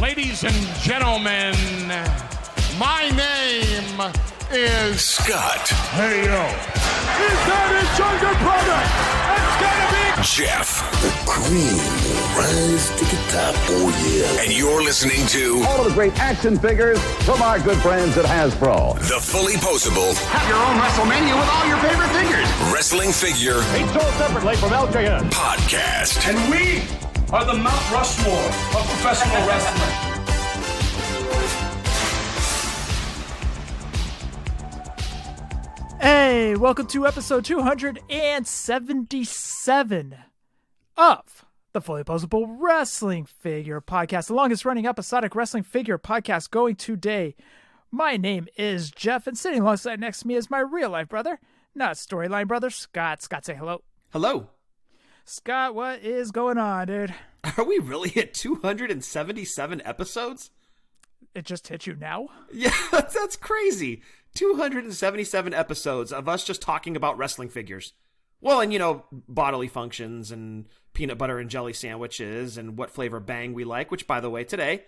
Ladies and gentlemen, my name is Scott. Hey, yo. Is that his younger brother? It's gonna be Jeff. The cream will rise to the top, oh yeah. And you're listening to all of the great action figures from our good friends at Hasbro. The Fullyposeable. Have your own WrestleMania with all your favorite figures. Wrestling figure. Each sold separately from LJN. Podcast. And we are the Mount Rushmore of professional wrestling. Hey, welcome to episode 277 of the Fullyposeable Wrestling Figure Podcast, the longest running episodic wrestling figure podcast going today. My name is Jeff, and sitting alongside next to me is my real life brother, not storyline brother, Scott. Scott, say hello. Hello. Scott, what is going on, dude? Are we really at 277 episodes? It just hit you now? Yeah, that's crazy. 277 episodes of us just talking about wrestling figures. Well, and bodily functions and peanut butter and jelly sandwiches and what flavor Bang we like, which, by the way, today,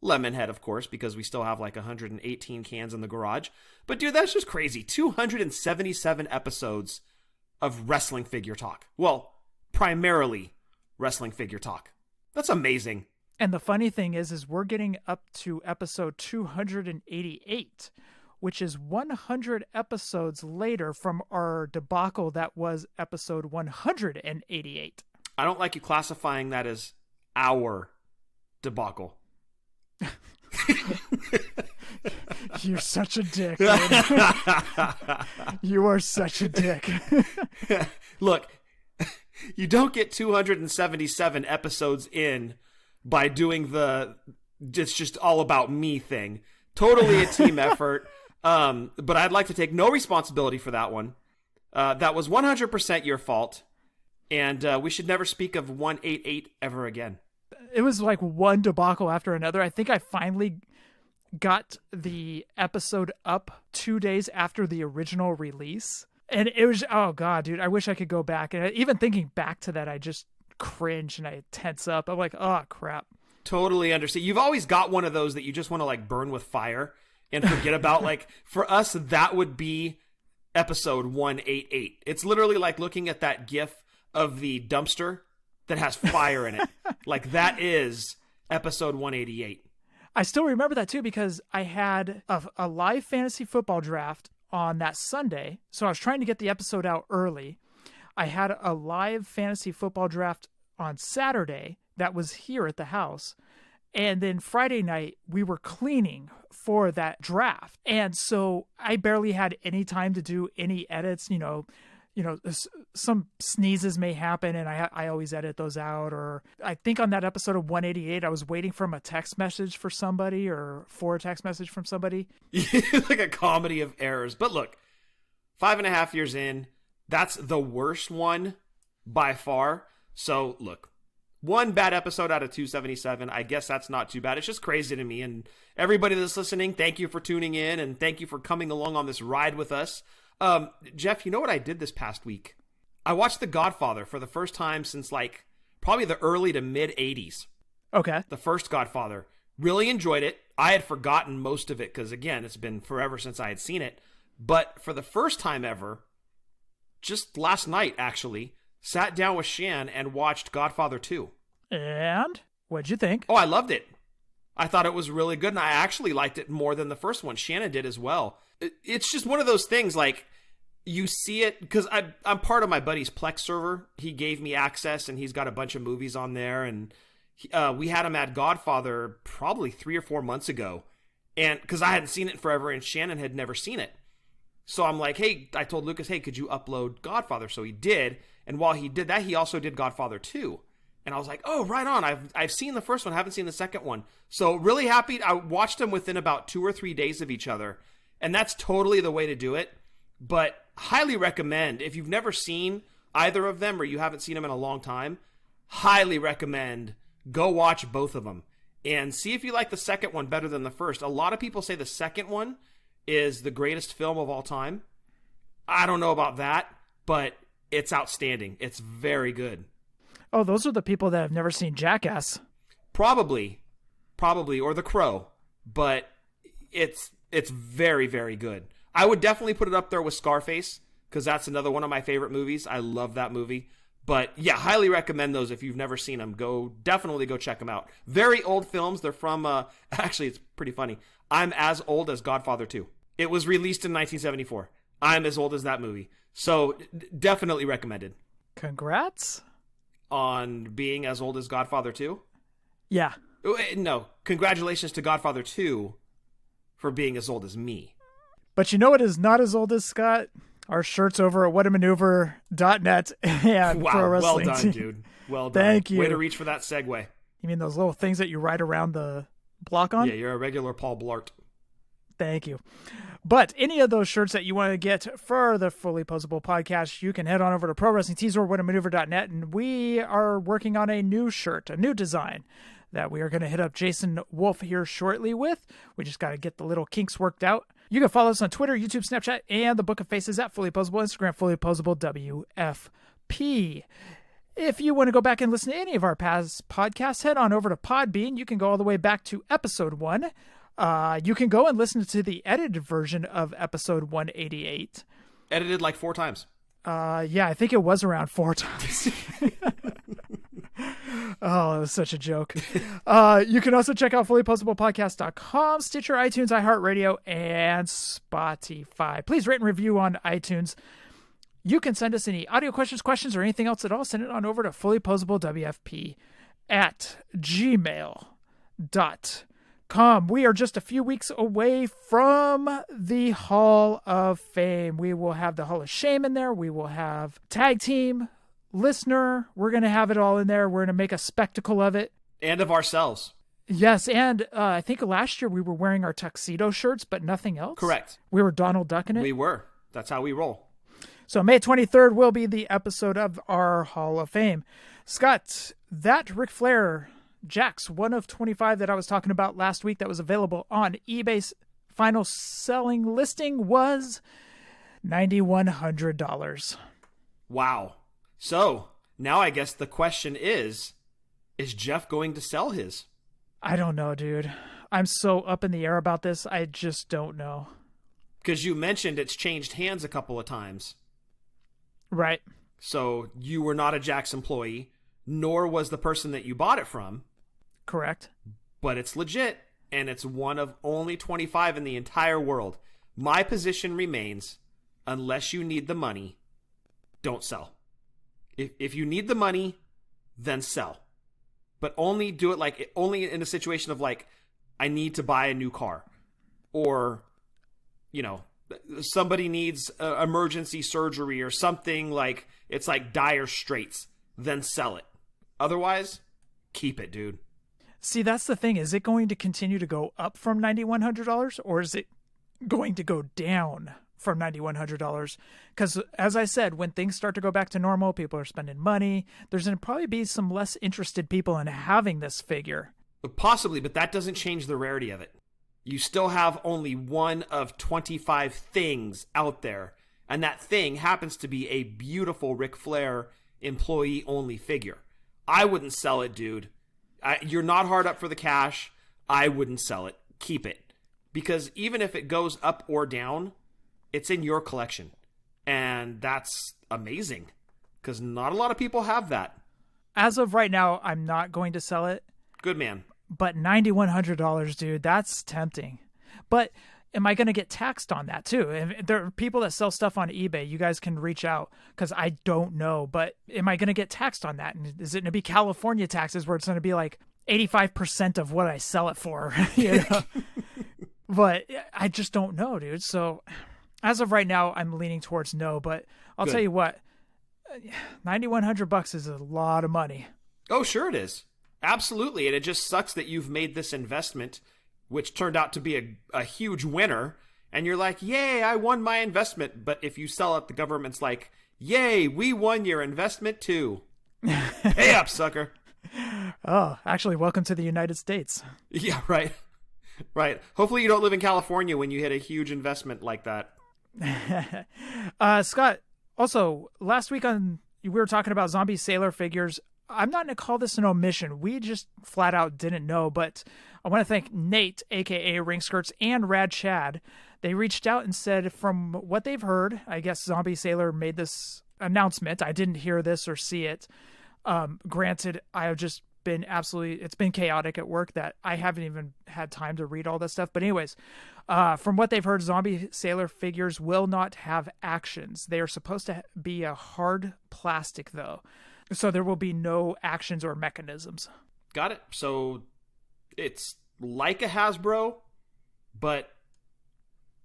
Lemonhead, of course, because we still have like 118 cans in the garage. But dude, that's just crazy. 277 episodes of wrestling figure talk. Well, primarily wrestling figure talk. That's amazing. And the funny thing is we're getting up to episode 288, which is 100 episodes later from our debacle that was episode 188. I don't like you classifying that as our debacle. You're such a dick, dude. You are such a dick. Look, you don't get 277 episodes in by doing the it's just all about me thing. Totally a team effort. But I'd like to take no responsibility for that one. That was 100% your fault. And we should never speak of 188 ever again. It was like one debacle after another. I think I finally got the episode up 2 days after the original release. And it was, oh God, dude, I wish I could go back. And even thinking back to that, I just cringe and I tense up. I'm like, oh crap. Totally understand. You've always got one of those that you just want to like burn with fire and forget about. Like for us, that would be episode 188. It's literally like looking at that GIF of the dumpster that has fire in it. Like that is episode 188. I still remember that too, because I had a live fantasy football draft on that Sunday. So I was trying to get the episode out early. I had a live fantasy football draft on Saturday that was here at the house. And then Friday night, we were cleaning for that draft. And so I barely had any time to do any edits. Some sneezes may happen and I always edit those out. Or I think on that episode of 188, I was waiting from a text message for somebody or for a text message from somebody. Like a comedy of errors. But look, 5.5 years in, that's the worst one by far. So look, one bad episode out of 277. I guess that's not too bad. It's just crazy to me. And everybody that's listening, thank you for tuning in and thank you for coming along on this ride with us. Jeff, you know what I did this past week? I watched The Godfather for the first time since like probably the early to mid 80s. Okay. The first Godfather. Really enjoyed it. I had forgotten most of it because, again, it's been forever since I had seen it. But for the first time ever, just last night, actually, sat down with Shan and watched Godfather 2. And what'd you think? Oh, I loved it. I thought it was really good, and I actually liked it more than the first one. Shannon did as well. It's just one of those things, like, you see it, because I'm part of my buddy's Plex server. He gave me access, and he's got a bunch of movies on there, and we had him at Godfather probably 3 or 4 months ago, and because I hadn't seen it forever, and Shannon had never seen it. So I'm like, hey, I told Lucas, hey, could you upload Godfather? So he did, and while he did that, he also did Godfather 2. And I was like, oh, right on. I've seen the first one, haven't seen the second one. So really happy. I watched them within about 2 or 3 days of each other. And that's totally the way to do it. But highly recommend, if you've never seen either of them or you haven't seen them in a long time, highly recommend go watch both of them. And see if you like the second one better than the first. A lot of people say the second one is the greatest film of all time. I don't know about that, but it's outstanding. It's very good. Oh, those are the people that have never seen Jackass. Probably. probably, or The Crow, but it's very, very good. I would definitely put it up there with Scarface, because that's another one of my favorite movies. I love that movie. But yeah, highly recommend those if you've never seen them. Definitely go check them out. Very old films. They're from, actually, it's pretty funny. I'm as old as Godfather 2. It was released in 1974. I'm as old as that movie. So definitely recommended. Congrats. On being as old as Godfather 2? Yeah. No, congratulations to Godfather 2 for being as old as me. But you know what is not as old as Scott? Our shirts over at whatamaneuver.net and wow, Pro Wrestling. Well done, dude. Well done. Thank you. Way to reach for that segue. You mean those little things that you write around the block on? Yeah, you're a regular Paul Blart. Thank you. But any of those shirts that you want to get for the Fully Poseable podcast, you can head on over to Pro Wrestling Tees or whatamaneuver.net, and we are working on a new shirt, a new design that we are going to hit up Jason Wolf here shortly with. We just got to get the little kinks worked out. You can follow us on Twitter, YouTube, Snapchat, and the Book of Faces at Fully Poseable, Instagram, Fully Poseable WFP. If you want to go back and listen to any of our past podcasts, head on over to Podbean. You can go all the way back to episode 1. You can go and listen to the edited version of episode 188. Edited like 4 times. Yeah, I think it was around 4 times. Oh, it was such a joke. You can also check out fullyposablepodcast.com, Stitcher, iTunes, iHeartRadio, and Spotify. Please rate and review on iTunes. You can send us any audio questions, or anything else at all. Send it on over to fullyposablewfp@gmail.com. We are just a few weeks away from the Hall of Fame. We will have the Hall of Shame in there. We will have tag team, listener. We're going to have it all in there. We're going to make a spectacle of it. And of ourselves. Yes, and I think last year we were wearing our tuxedo shirts, but nothing else. Correct. We were Donald Ducking it. We were. That's how we roll. So May 23rd will be the episode of our Hall of Fame. Scott, that Ric Flair Jax 1 of 25 that I was talking about last week that was available on eBay's final selling listing was $9,100. Wow. So now I guess the question is Jeff going to sell his? I don't know, dude. I'm so up in the air about this. I just don't know. Because you mentioned it's changed hands a couple of times. Right. So you were not a Jax employee, nor was the person that you bought it from. Correct. But it's legit, and it's one of only 25 in the entire world. My position remains, unless you need the money, don't sell. If you need the money, then sell. But only do it only in a situation of I need to buy a new car. Or, somebody needs emergency surgery or something it's dire straits. Then sell it. Otherwise, keep it, dude. See, that's the thing. Is it going to continue to go up from $9,100 or is it going to go down from $9,100? Because as I said, when things start to go back to normal, people are spending money. There's going to probably be some less interested people in having this figure. Possibly, but that doesn't change the rarity of it. You still have only 1 of 25 things out there. And that thing happens to be a beautiful Ric Flair employee-only figure. I wouldn't sell it, dude. You're not hard up for the cash. I wouldn't sell it. Keep it. Because even if it goes up or down, it's in your collection. And that's amazing. Because not a lot of people have that. As of right now, I'm not going to sell it. Good man. But $9,100, dude, that's tempting. But am I going to get taxed on that too? And there are people that sell stuff on eBay. You guys can reach out because I don't know. But am I going to get taxed on that? And is it going to be California taxes where it's going to be 85% of what I sell it for? But I just don't know, dude. So as of right now, I'm leaning towards no. But I'll tell you what, $9,100 is a lot of money. Oh, sure it is. Absolutely. And it just sucks that you've made this investment, which turned out to be a huge winner. And you're like, yay, I won my investment. But if you sell it, the government's like, yay, we won your investment too. Hey up, sucker. Oh, actually, welcome to the United States. Yeah, right. Right. Hopefully you don't live in California when you hit a huge investment like that. Scott, also, last week we were talking about zombie sailor figures. I'm not going to call this an omission. We just flat out didn't know, but I want to thank Nate, aka Ring Skirts, and Rad Chad. They reached out and said from what they've heard, I guess Zombie Sailor made this announcement. I didn't hear this or see it. Granted, I have just been it's been chaotic at work that I haven't even had time to read all this stuff. But anyways, from what they've heard, Zombie Sailor figures will not have actions. They are supposed to be a hard plastic, though. So there will be no actions or mechanisms. Got it. So it's like a Hasbro, but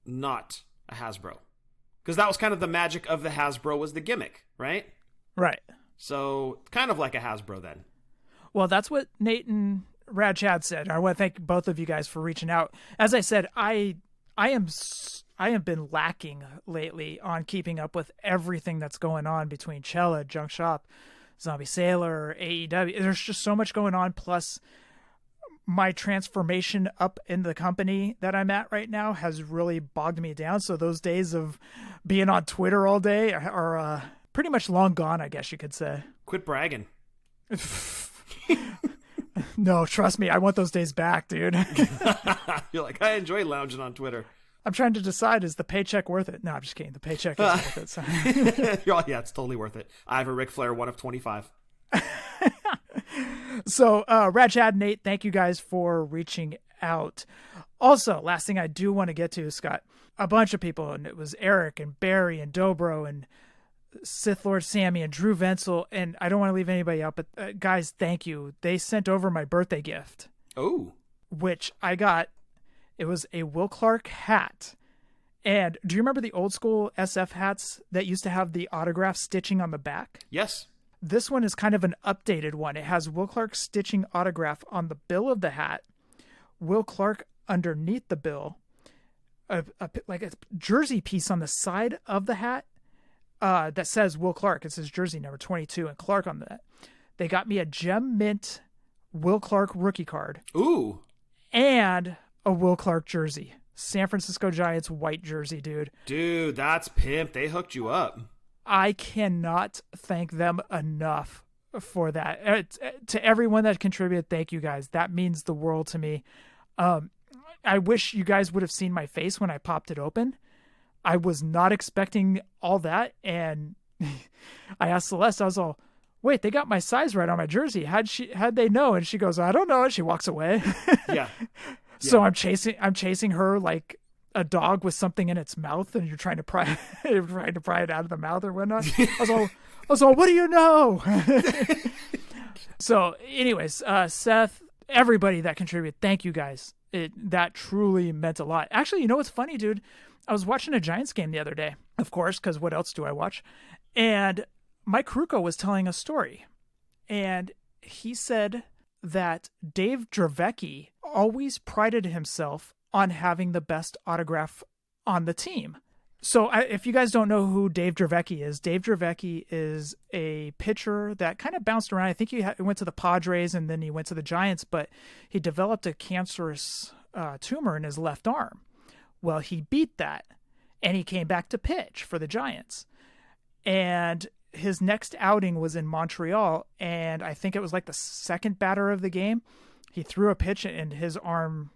not a Hasbro. Because that was kind of the magic of the Hasbro, was the gimmick, right? Right. So kind of like a Hasbro then. Well, that's what Nate and Rad Chad said. I want to thank both of you guys for reaching out. As I said, I have been lacking lately on keeping up with everything that's going on between Chella, Junk Shop, Zombie Sailor, AEW. There's just so much going on. Plus, my transformation up in the company that I'm at right now has really bogged me down. So those days of being on Twitter all day are pretty much long gone, I guess you could say. Quit bragging. No, trust me, I want those days back, dude. You're like, I enjoy lounging on Twitter. I'm trying to decide, is the paycheck worth it? No, I'm just kidding. The paycheck is worth it. So. Yeah, it's totally worth it. I have a Ric Flair 1 of 25. So, Rad Chad, Nate, thank you guys for reaching out. Also, last thing I do want to get to, Scott, a bunch of people, and it was Eric and Barry and Dobro and Sith Lord Sammy and Drew Venzel, and I don't want to leave anybody out, but guys, thank you. They sent over my birthday gift. Oh. Which I got. It was a Will Clark hat. And do you remember the old school SF hats that used to have the autograph stitching on the back? Yes. This one is kind of an updated one. It has Will Clark stitching autograph on the bill of the hat, Will Clark underneath the bill, like a jersey piece on the side of the hat that says Will Clark. It says jersey number 22 and Clark on that. They got me a gem mint Will Clark rookie card. Ooh. And a Will Clark jersey. San Francisco Giants white jersey, dude. Dude, that's pimp. They hooked you up. I cannot thank them enough for that. To everyone that contributed, thank you guys. That means the world to me. I wish you guys would have seen my face when I popped it open. I was not expecting all that. And I asked Celeste, I was all, wait, they got my size right on my jersey. How'd they know? And she goes, I don't know. And she walks away. Yeah. So I'm chasing her like a dog with something in its mouth, and you're trying to pry it out of the mouth or whatnot. I was all, what do you know? So anyways, Seth, everybody that contributed, thank you guys. That truly meant a lot. Actually, you know what's funny, dude? I was watching a Giants game the other day, of course, because what else do I watch? And Mike Kruko was telling a story, and he said that Dave Dravecky always prided himself on having the best autograph on the team. So if you guys don't know who Dave Dravecky is a pitcher that kind of bounced around. I think he went to the Padres and then he went to the Giants, but he developed a cancerous tumor in his left arm. Well, he beat that and he came back to pitch for the Giants. And his next outing was in Montreal, and I think it was like the second batter of the game. He threw a pitch and his arm,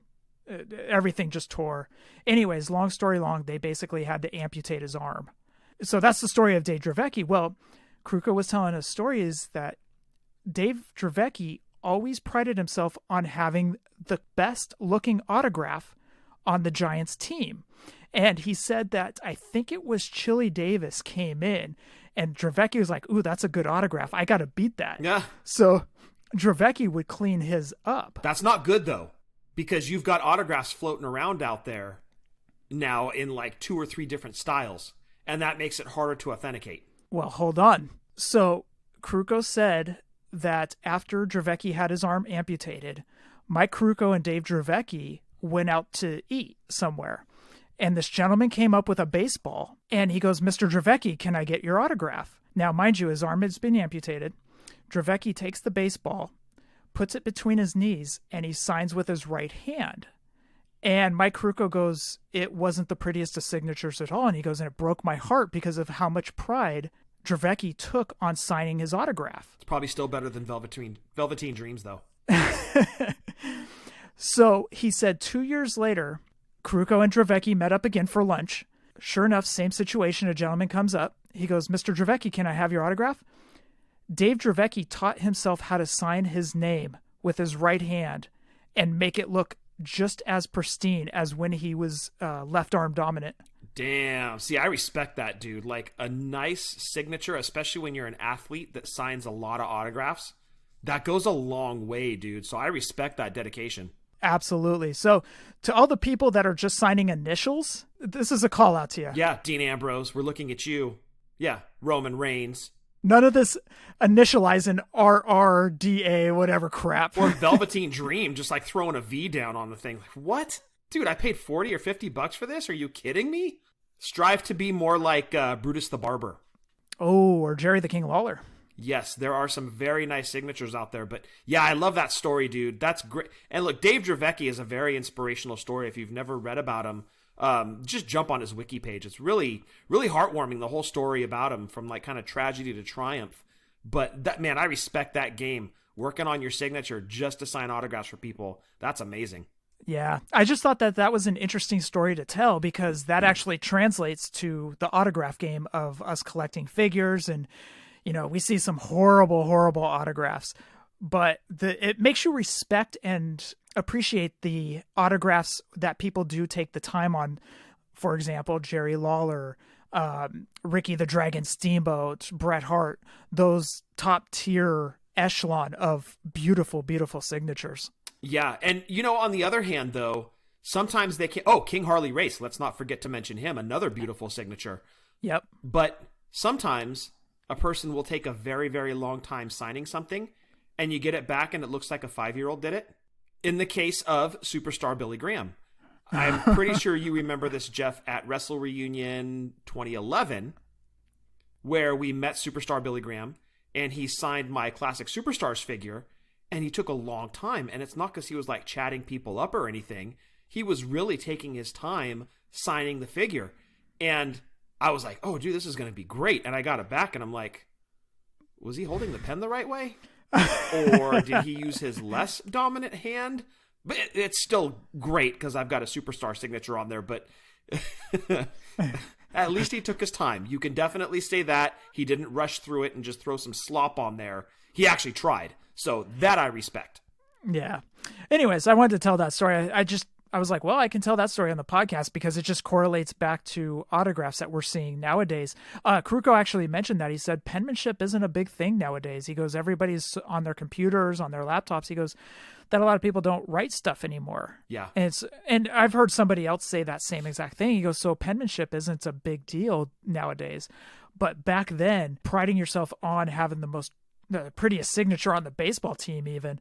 everything just tore. Anyways, long story long, they basically had to amputate his arm. So that's the story of Dave Dravecky. Well, Kruko was telling a story is that Dave Dravecky always prided himself on having the best looking autograph on the Giants team. And he said that I think it was Chili Davis came in and Dravecky was like, ooh, that's a good autograph. I got to beat that. Yeah. So Dravecky would clean his up. That's not good, though, because you've got autographs floating around out there now in like 2 or 3 different styles, and that makes it harder to authenticate. Well, hold on. So Kruko said that after Dravecky had his arm amputated, Mike Kruko and Dave Dravecky went out to eat somewhere. And this gentleman came up with a baseball, and he goes, Mr. Dravecky, can I get your autograph? Now, mind you, his arm has been amputated. Dravecky takes the baseball, puts it between his knees, and he signs with his right hand. And Mike Kruko goes, it wasn't the prettiest of signatures at all. And he goes, and it broke my heart because of how much pride Dravecky took on signing his autograph. It's probably still better than Velveteen Dreams, though. So he said 2 years later, Caruco and Dravecky met up again for lunch. Sure enough, same situation. A gentleman comes up. He goes, "Mr. Dravecky, can I have your autograph?" Dave Dravecky taught himself how to sign his name with his right hand and make it look just as pristine as when he was left arm dominant. Damn. See, I respect that, dude. Like a nice signature, especially when you're an athlete that signs a lot of autographs, that goes a long way, dude. So I respect that dedication. Absolutely. So to all the people that are just signing initials, this is a call out to you. Yeah, Dean Ambrose, we're looking at you. Yeah, Roman Reigns. None of this initializing RRDA, whatever crap. Or Velveteen Dream, just like throwing a V down on the thing. Like, what? Dude, I paid $40 or $50 for this? Are you kidding me? Strive to be more like Brutus the Barber. Oh, or Jerry the King Lawler. Yes, there are some very nice signatures out there. But yeah, I love that story, dude. That's great. And look, Dave Dravecky is a very inspirational story. If you've never read about him, just jump on his wiki page. It's really, really heartwarming, the whole story about him, from like kind of tragedy to triumph. But that, man, I respect that game. Working on your signature just to sign autographs for people. That's amazing. Yeah, I just thought that was an interesting story to tell, because that actually translates to the autograph game of us collecting figures. And, you know, we see some horrible, horrible autographs, but it makes you respect and appreciate the autographs that people do take the time on. For example, Jerry Lawler, Ricky the Dragon Steamboat, Bret Hart, those top tier echelon of beautiful, beautiful signatures. Yeah, and you know, on the other hand, though, sometimes they can. Oh, King Harley Race. Let's not forget to mention him. Another beautiful signature. Yep. But sometimes a person will take a very, very long time signing something, and you get it back, and it looks like a 5-year-old did it. In the case of Superstar Billy Graham, I'm pretty sure you remember this, Jeff, at Wrestle Reunion 2011, where we met Superstar Billy Graham, and he signed my Classic Superstars figure. And he took a long time, and it's not because he was like chatting people up or anything. He was really taking his time signing the figure. And I was like, oh, dude, this is going to be great. And I got it back, and I'm like, was he holding the pen the right way? Or did he use his less dominant hand? But it's still great because I've got a Superstar signature on there. But at least he took his time. You can definitely say that. He didn't rush through it and just throw some slop on there. He actually tried. So that I respect. Yeah. Anyways, I wanted to tell that story. I was like, well, I can tell that story on the podcast because it just correlates back to autographs that we're seeing nowadays. Caruco actually mentioned that. He said penmanship isn't a big thing nowadays. He goes, everybody's on their computers, on their laptops. He goes, that a lot of people don't write stuff anymore. Yeah. And I've heard somebody else say that same exact thing. He goes, so penmanship isn't a big deal nowadays. But back then, priding yourself on having the prettiest signature on the baseball team, even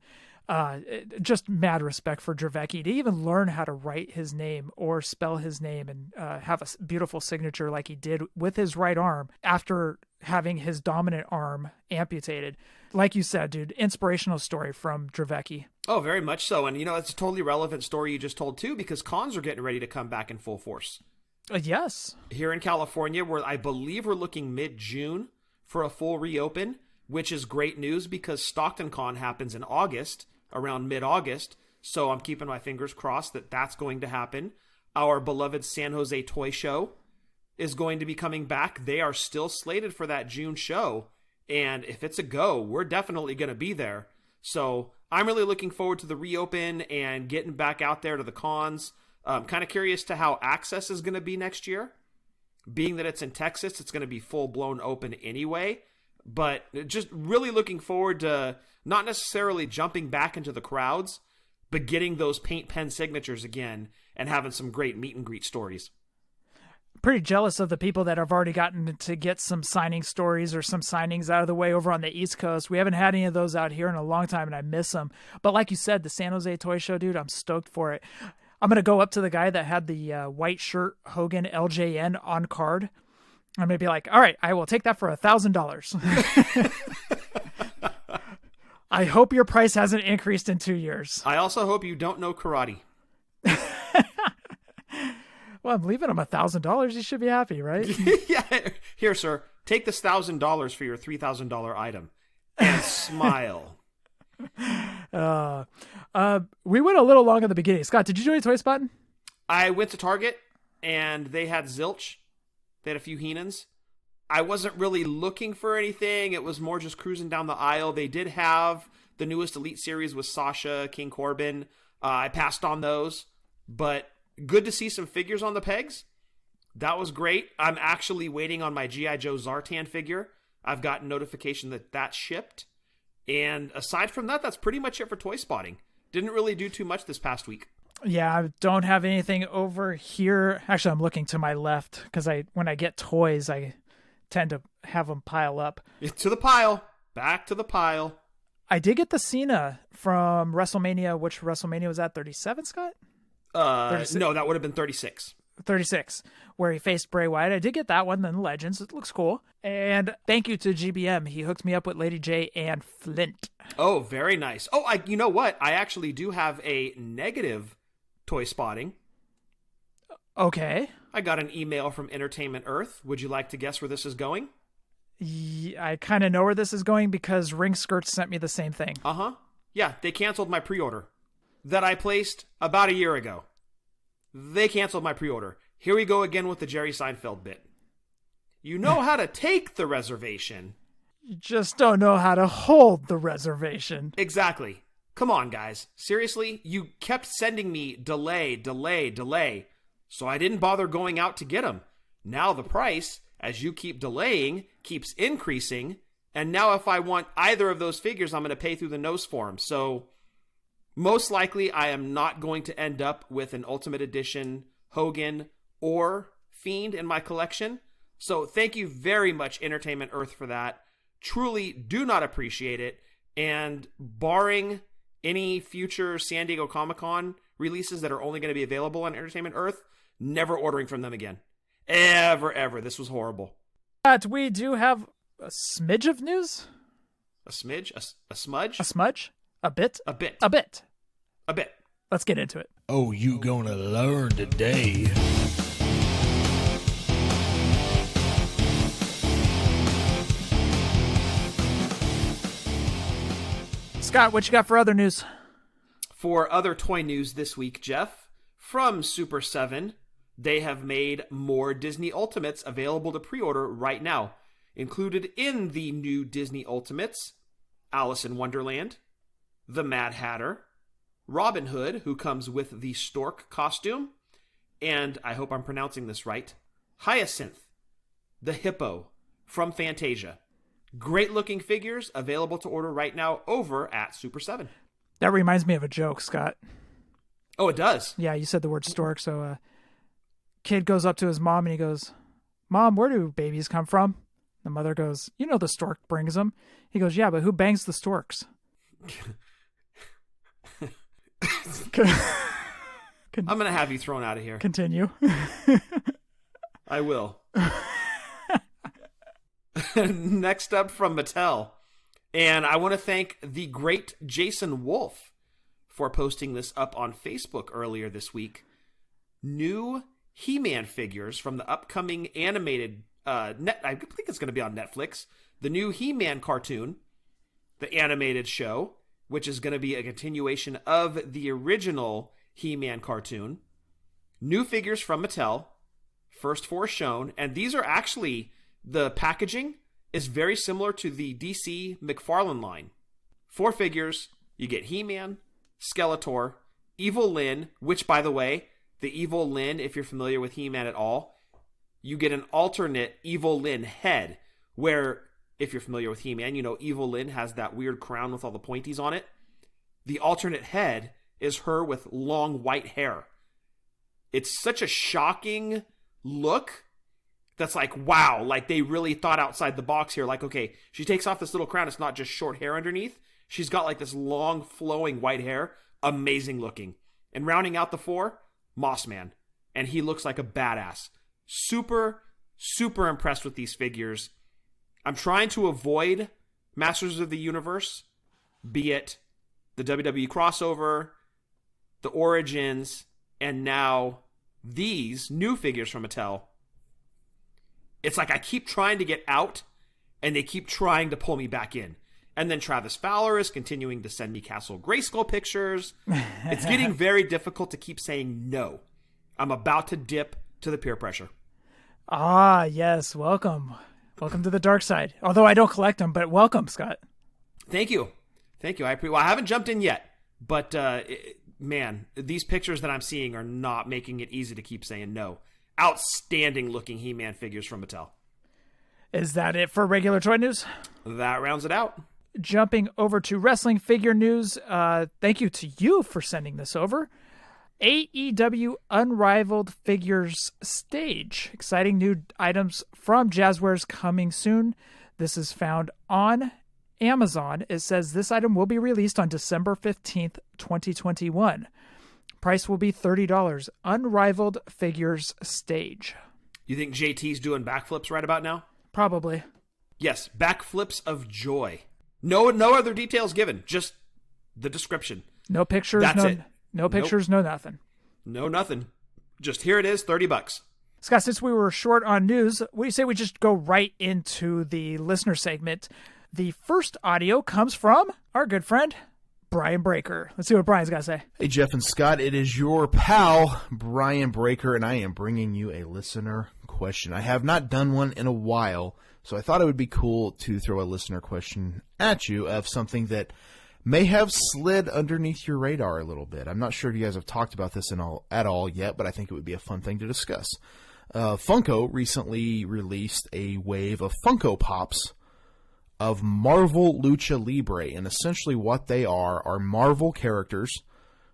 just mad respect for Dravecky to even learn how to write his name or spell his name and have a beautiful signature like he did with his right arm after having his dominant arm amputated. Like you said, dude, inspirational story from Dravecky. Oh, very much so. And, you know, it's a totally relevant story you just told, too, because cons are getting ready to come back in full force. Yes. Here in California, where I believe we're looking mid-June for a full reopen, which is great news because Stockton Con happens in August, around mid-August. So I'm keeping my fingers crossed that that's going to happen. Our beloved San Jose Toy Show is going to be coming back. They are still slated for that June show. And if it's a go, we're definitely going to be there. So I'm really looking forward to the reopen and getting back out there to the cons. Kind of curious to how access is going to be next year. Being that it's in Texas, it's going to be full-blown open anyway. But just really looking forward to not necessarily jumping back into the crowds, but getting those paint pen signatures again and having some great meet and greet stories. Pretty jealous of the people that have already gotten to get some signing stories or some signings out of the way over on the East Coast. We haven't had any of those out here in a long time, and I miss them. But like you said, the San Jose Toy Show, dude, I'm stoked for it. I'm going to go up to the guy that had the white shirt Hogan LJN on card. I'm going to be like, all right, I will take that for $1,000. I hope your price hasn't increased in 2 years. I also hope you don't know karate. Well, I'm leaving him $1,000. He should be happy, right? Yeah. Here, sir, Take this $1,000 for your $3,000 item and smile. We went a little long in the beginning. Scott, did you do any Toy Spotting? I went to Target and they had Zilch. They had a few Heenans. I wasn't really looking for anything. It was more just cruising down the aisle. They did have the newest Elite series with Sasha, King Corbin. I passed on those, but good to see some figures on the pegs. That was great. I'm actually waiting on my G.I. Joe Zartan figure. I've gotten notification that shipped. And aside from that, that's pretty much it for Toy Spotting. Didn't really do too much this past week. Yeah, I don't have anything over here. Actually, I'm looking to my left because when I get toys, I tend to have them pile up. To the pile. Back to the pile. I did get the Cena from WrestleMania. Which WrestleMania was that? 37, Scott? 36? No, that would have been 36. 36, where he faced Bray Wyatt. I did get that one, then Legends. It looks cool. And thank you to GBM. He hooked me up with Lady J and Flint. Oh, very nice. Oh, you know what? I actually do have a negative Toy Spotting. Okay. I got an email from Entertainment Earth. Would you like to guess where this is going? I kind of know where this is going because Ring Skirts sent me the same thing. Uh-huh. Yeah, they canceled my pre-order that I placed about a year ago. They canceled my pre-order. Here we go again with the Jerry Seinfeld bit. You know how to take the reservation. You just don't know how to hold the reservation. Exactly. Come on, guys. Seriously, you kept sending me delay. So I didn't bother going out to get them. Now the price, as you keep delaying, keeps increasing. And now if I want either of those figures, I'm going to pay through the nose for them. So most likely I am not going to end up with an Ultimate Edition Hogan or Fiend in my collection. So thank you very much, Entertainment Earth, for that. Truly do not appreciate it. And barring any future San Diego Comic-Con releases that are only going to be available on Entertainment Earth, never ordering from them again. Ever. This was horrible. But we do have a smidge of news. A smidge? A smudge? A smudge? A bit? A bit. A bit. A bit. Let's get into it. Oh, you gonna learn today. Scott, what you got for other news? For other toy news this week, Jeff, from Super 7, they have made more Disney Ultimates available to pre-order right now. Included in the new Disney Ultimates, Alice in Wonderland, the Mad Hatter, Robin Hood, who comes with the stork costume, and I hope I'm pronouncing this right, Hyacinth, the hippo from Fantasia. Great looking figures available to order right now over at Super 7. That reminds me of a joke, Scott. Oh, it does? Yeah, you said the word stork, so kid goes up to his mom and he goes, "Mom, where do babies come from?" The mother goes, "You know the stork brings them." He goes, "Yeah, but who bangs the storks?" I'm going to have you thrown out of here. Continue. I will. Next up from Mattel. And I want to thank the great Jason Wolf for posting this up on Facebook earlier this week. New He-Man figures from the upcoming animated, I think it's going to be on Netflix, the new He-Man cartoon, the animated show, which is going to be a continuation of the original He-Man cartoon. New figures from Mattel, first four shown, and these are actually, the packaging is very similar to the DC McFarlane line. 4 figures, you get He-Man, Skeletor, Evil Lyn, which, by the way, the Evil Lyn, if you're familiar with He-Man at all, you get an alternate Evil Lyn head, where, if you're familiar with He-Man, you know Evil Lyn has that weird crown with all the pointies on it. The alternate head is her with long white hair. It's such a shocking look that's like, wow, like they really thought outside the box here. Like, okay, she takes off this little crown. It's not just short hair underneath. She's got like this long flowing white hair. Amazing looking. And rounding out the 4, Mossman. And he looks like a badass. Super, super impressed with these figures. I'm trying to avoid Masters of the Universe, be it the WWE crossover, the Origins, and now these new figures from Mattel. It's like I keep trying to get out, and they keep trying to pull me back in. And then Travis Fowler is continuing to send me Castle Grayskull pictures. It's getting very difficult to keep saying no. I'm about to dip to the peer pressure. Ah, yes. Welcome. Welcome to the dark side. Although I don't collect them, but welcome, Scott. Thank you. Thank you. I haven't jumped in yet, but man, these pictures that I'm seeing are not making it easy to keep saying no. Outstanding looking He-Man figures from Mattel. Is that it for regular toy news? That rounds it out. Jumping over to wrestling figure news, thank you to you for sending this over. AEW Unrivaled Figures Stage. Exciting new items from Jazzwares coming soon. This is found on Amazon. It says this item will be released on December 15th, 2021. Price will be $30. Unrivaled Figures Stage. You think JT's doing backflips right about now? Probably. Yes, backflips of joy. No other details given, just the description. No pictures. That's it. No pictures, no nothing. No nothing. Just here it is, $30. Scott, since we were short on news, what do you say we just go right into the listener segment? The first audio comes from our good friend, Brian Breaker. Let's see what Brian's got to say. Hey, Jeff and Scott, it is your pal, Brian Breaker, and I am bringing you a listener question. I have not done one in a while, so I thought it would be cool to throw a listener question at you of something that may have slid underneath your radar a little bit. I'm not sure if you guys have talked about this at all yet, but I think it would be a fun thing to discuss. Funko recently released a wave of Funko Pops of Marvel Lucha Libre, and essentially what they are Marvel characters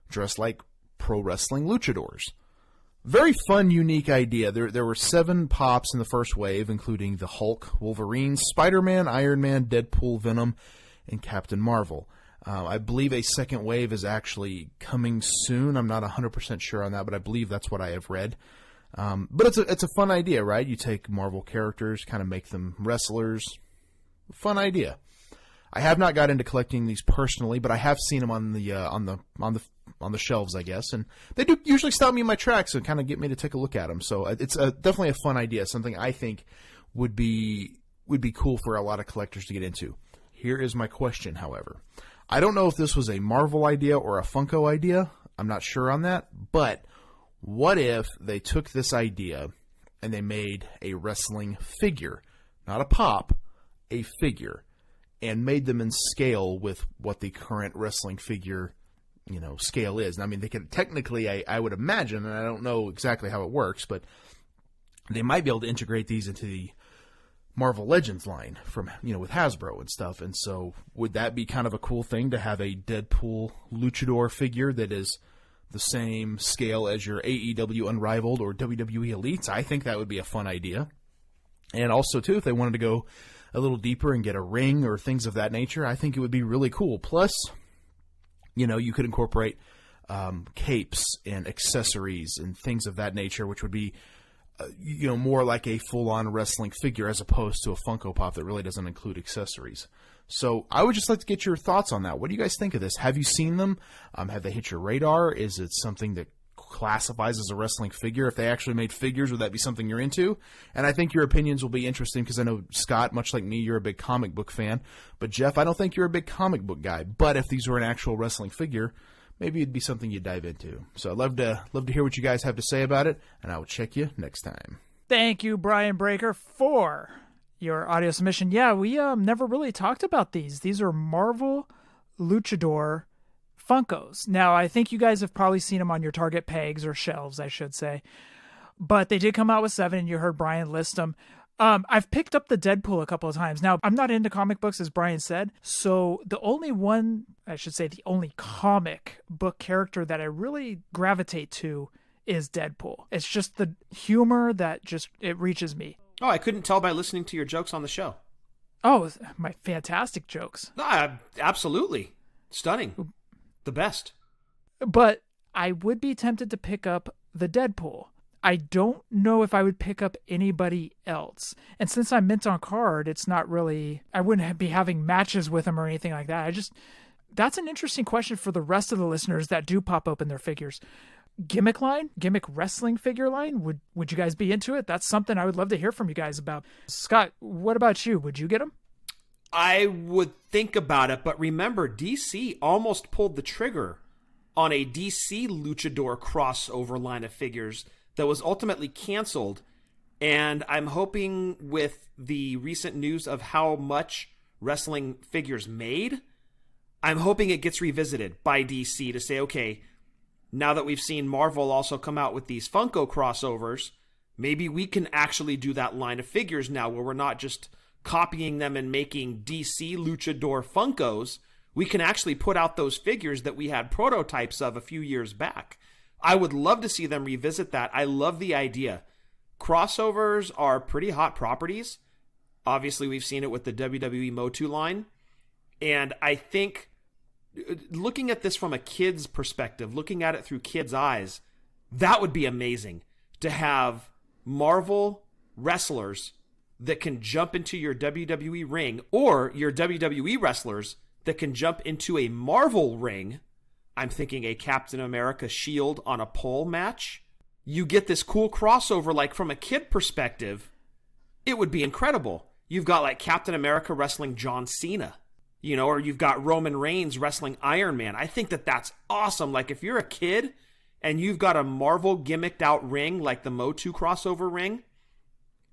dressed like pro wrestling luchadors. Very fun, unique idea. There were 7 pops in the first wave, including the Hulk, Wolverine, Spider-Man, Iron Man, Deadpool, Venom, and Captain Marvel. I believe a second wave is actually coming soon. I'm not 100% sure on that, but I believe that's what I have read. But it's a fun idea, right? You take Marvel characters, kind of make them wrestlers. Fun idea. I have not got into collecting these personally, but I have seen them on the shelves, I guess, and they do usually stop me in my tracks and kind of get me to take a look at them. So it's definitely a fun idea, something I think would be cool for a lot of collectors to get into. Here is my question, however. I don't know if this was a Marvel idea or a Funko idea. I'm not sure on that, but what if they took this idea and they made a wrestling figure, not a pop, a figure, and made them in scale with what the current wrestling figure, scale is. I mean, they could technically, I would imagine, and I don't know exactly how it works, but they might be able to integrate these into the Marvel Legends line from, with Hasbro and stuff. And so would that be kind of a cool thing to have a Deadpool luchador figure that is the same scale as your AEW Unrivaled or WWE Elite? I think that would be a fun idea. And also, too, if they wanted to go a little deeper and get a ring or things of that nature, I think it would be really cool. Plus, you could incorporate capes and accessories and things of that nature, which would be, more like a full-on wrestling figure as opposed to a Funko Pop that really doesn't include accessories. So I would just like to get your thoughts on that. What do you guys think of this? Have you seen them? Have they hit your radar? Is it something that classifies as a wrestling figure? If they actually made figures, would that be something you're into? And I think your opinions will be interesting because I know, Scott, much like me, you're a big comic book fan. But Jeff, I don't think you're a big comic book guy. But if these were an actual wrestling figure, maybe it'd be something you'd dive into. So I'd love to hear what you guys have to say about it, and I will check you next time. Thank you, Brian Breaker, for your audio submission. Yeah, we never really talked about these. These are Marvel Luchador Funkos. Now, I think you guys have probably seen them on your Target pegs or shelves, I should say. But they did come out with 7, and you heard Brian list them. I've picked up the Deadpool a couple of times. Now, I'm not into comic books, as Brian said, so the only comic book character that I really gravitate to is Deadpool. It's just the humor that it reaches me. Oh, I couldn't tell by listening to your jokes on the show. Oh, my fantastic jokes. Absolutely. Stunning. The best. But I would be tempted to pick up the Deadpool. I don't know if I would pick up anybody else. And since I'm mint on card, it's not really, I wouldn't be having matches with him or anything like that. That's an interesting question for the rest of the listeners that do pop open their figures. gimmick wrestling figure line. Would you guys be into it? That's something I would love to hear from you guys about. Scott, what about you? Would you get them? I would think about it, but remember, DC almost pulled the trigger on a DC Luchador crossover line of figures that was ultimately canceled. And I'm hoping with the recent news of how much wrestling figures made, I'm hoping it gets revisited by DC to say, okay, now that we've seen Marvel also come out with these Funko crossovers, maybe we can actually do that line of figures now where we're not just copying them and making DC Luchador Funkos. We can actually put out those figures that we had prototypes of a few years back. I would love to see them revisit that. I love the idea. Crossovers are pretty hot properties. Obviously, we've seen it with the WWE Motu line. And I think looking at this from a kid's perspective, looking at it through kids' eyes, that would be amazing to have Marvel wrestlers that can jump into your WWE ring, or your WWE wrestlers that can jump into a Marvel ring. I'm thinking a Captain America Shield on a pole match. You get this cool crossover, like from a kid perspective, it would be incredible. You've got like Captain America wrestling John Cena, or you've got Roman Reigns wrestling Iron Man. I think that that's awesome. Like if you're a kid and you've got a Marvel gimmicked out ring like the Motu crossover ring,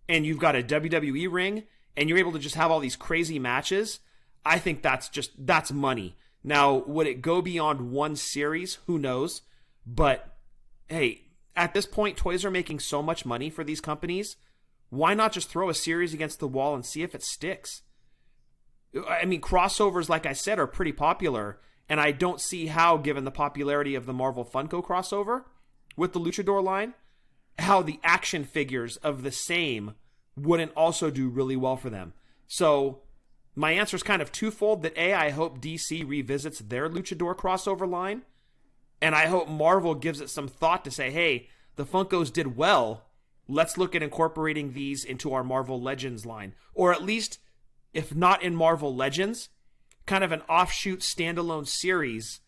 and you've got a WWE ring, and you're able to just have all these crazy matches, I think that's money. Now, would it go beyond one series? Who knows? But hey, at this point, toys are making so much money for these companies. Why not just throw a series against the wall and see if it sticks? I mean, crossovers, like I said, are pretty popular, and I don't see how, given the popularity of the Marvel Funko crossover with the Luchador line, how the action figures of the same wouldn't also do really well for them. So my answer is kind of twofold. That A, I hope DC revisits their Luchador crossover line, and I hope Marvel gives it some thought to say, hey, the Funkos did well. Let's look at incorporating these into our Marvel Legends line. Or at least, if not in Marvel Legends, kind of an offshoot standalone series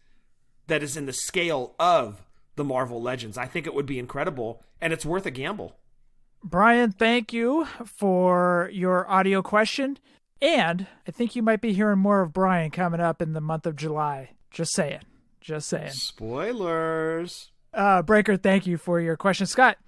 that is in the scale of the Marvel Legends. I think it would be incredible, and it's worth a gamble. Brian, thank you for your audio question. And I think you might be hearing more of Brian coming up in the month of July. Just saying. Spoilers. Breaker, thank you for your question. Scott,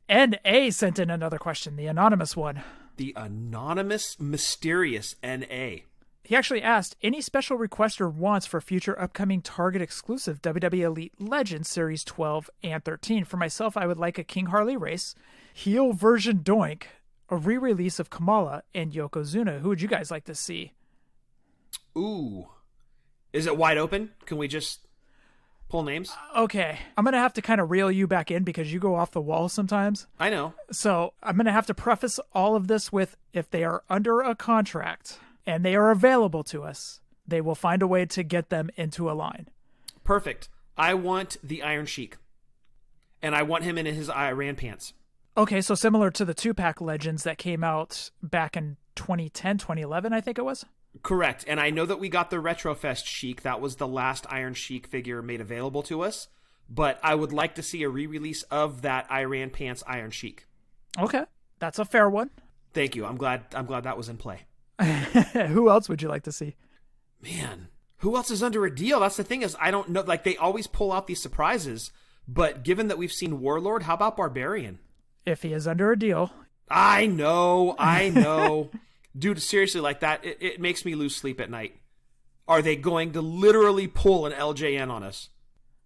N.A. sent in another question, the anonymous one. The anonymous, mysterious N.A. He actually asked, any special requests or wants for future upcoming Target exclusive WWE Elite Legends Series 12 and 13? For myself, I would like a King Harley race, heel version Doink, a re-release of Kamala, and Yokozuna. Who would you guys like to see? Ooh. Is it wide open? Can we just pull names? Okay. I'm going to have to kind of reel you back in because you go off the wall sometimes. I know. So I'm going to have to preface all of this with, if they are under a contract and they are available to us, they will find a way to get them into a line. Perfect. I want the Iron Sheik. And I want him in his Iran pants. Okay, so similar to the 2-pack Legends that came out back in 2010, 2011, I think it was? Correct. And I know that we got the Retrofest Sheik. That was the last Iron Sheik figure made available to us. But I would like to see a re-release of that Iran Pants Iron Sheik. Okay, that's a fair one. Thank you. I'm glad that was in play. Who else would you like to see? Man, who else is under a deal? That's the thing, is I don't know. Like, they always pull out these surprises. But given that we've seen Warlord, how about Barbarian? If he is under a deal. I know. Dude, seriously, like that, it makes me lose sleep at night. Are they going to literally pull an LJN on us?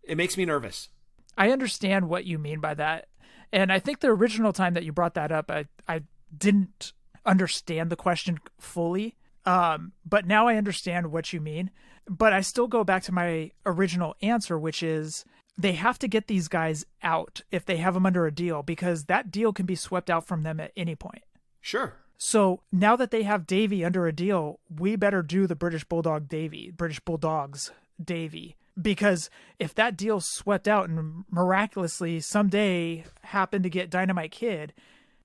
It makes me nervous. I understand what you mean by that. And I think the original time that you brought that up, I didn't understand the question fully. But now I understand what you mean. But I still go back to my original answer, which is they have to get these guys out if they have them under a deal, because that deal can be swept out from them at any point. Sure. So now that they have Davey under a deal, we better do the British Bulldogs Davey, because if that deal's swept out and miraculously someday happen to get Dynamite Kid,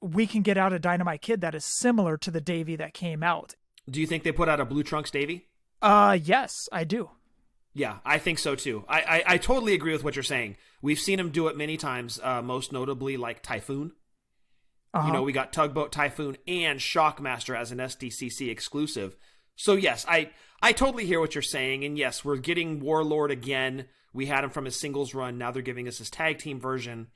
we can get out a Dynamite Kid that is similar to the Davey that came out. Do you think they put out a Blue Trunks Davey? Yes, I do. Yeah, I think so too. I totally agree with what you're saying. We've seen him do it many times, most notably like Typhoon. You know, we got Tugboat, Typhoon, and Shockmaster as an SDCC exclusive. So yes, I totally hear what you're saying. And yes, we're getting Warlord again. We had him from his singles run. Now they're giving us his tag team version.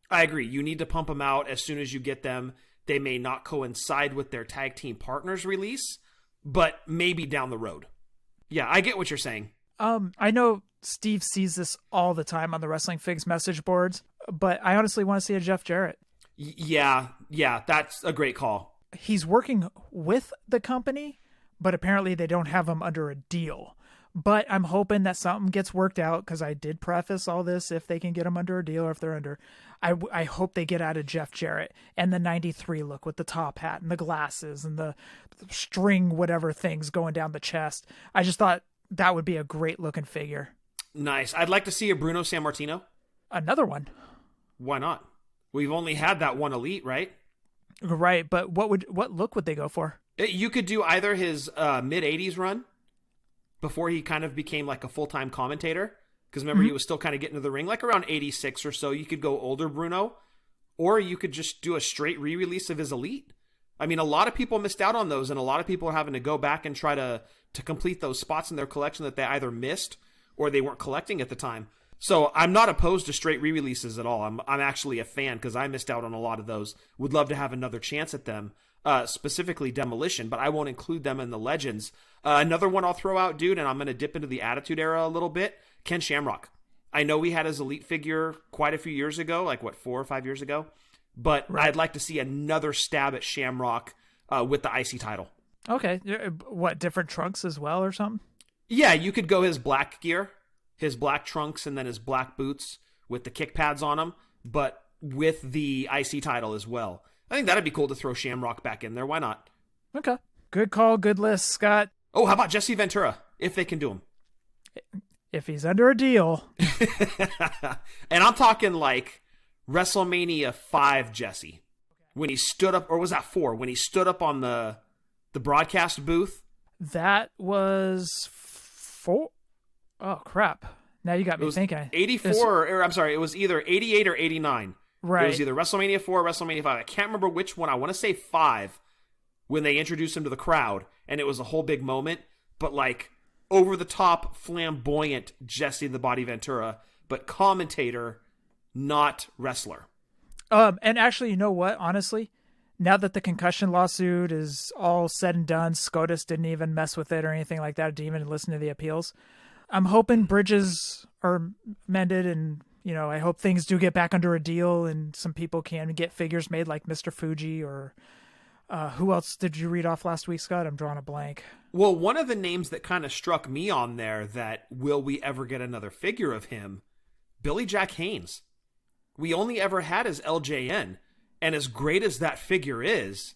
I agree. You need to pump them out as soon as you get them. They may not coincide with their tag team partners release, but maybe down the road. Yeah, I get what you're saying. I know Steve sees this all the time on the Wrestling Figs message boards, but I honestly want to see a Jeff Jarrett. Yeah, that's a great call. He's working with the company, but apparently they don't have him under a deal. But I'm hoping that something gets worked out, because I did preface all this, if they can get him under a deal or if they're under. I hope they get out of Jeff Jarrett and the 93 look with the top hat and the glasses and the string whatever things going down the chest. I just thought that would be a great looking figure. Nice. I'd like to see a Bruno Sammartino. Another one. Why not? We've only had that one Elite, right? Right, but what look would they go for? You could do either his mid-'80s run, before he kind of became like a full-time commentator. Because remember, he was still kind of getting to the ring, like around 86 or so. You could go older Bruno, or you could just do a straight re-release of his Elite. I mean, a lot of people missed out on those, and a lot of people are having to go back and try to complete those spots in their collection that they either missed or they weren't collecting at the time. So I'm not opposed to straight re-releases at all. I'm actually a fan, because I missed out on a lot of those. Would love to have another chance at them, specifically Demolition, but I won't include them in the Legends. Another one I'll throw out, dude, and I'm going to dip into the Attitude Era a little bit, Ken Shamrock. I know we had his Elite figure quite a few years ago, like 4 or 5 years ago, but I'd like to see another stab at Shamrock with the IC title. Okay. What, different trunks as well or something? Yeah, you could go his black gear, his black trunks, and then his black boots with the kick pads on them, but with the IC title as well. I think that'd be cool to throw Shamrock back in there. Why not? Okay. Good call. Good list, Scott. Oh, how about Jesse Ventura, if they can do him? If he's under a deal. And I'm talking like WrestleMania 5 Jesse. When he stood up, or was that 4? When he stood up on the broadcast booth? That was 4. Oh, crap. Now you got me thinking. 84, or I'm sorry, it was either 88 or 89. Right. It was either WrestleMania 4 or WrestleMania 5. I can't remember which one. I want to say 5 when they introduced him to the crowd, and it was a whole big moment. But like over-the-top, flamboyant Jesse the Body Ventura, but commentator, not wrestler. And actually, you know what? Honestly, now that the concussion lawsuit is all said and done, SCOTUS didn't even mess with it or anything like that, didn't even listen to the appeals. I'm hoping bridges are mended, and I hope things do get back under a deal and some people can get figures made like Mr. Fuji or who else did you read off last week, Scott? I'm drawing a blank. Well, one of the names that kind of struck me on there that will we ever get another figure of him, Billy Jack Haynes. We only ever had his LJN, and as great as that figure is,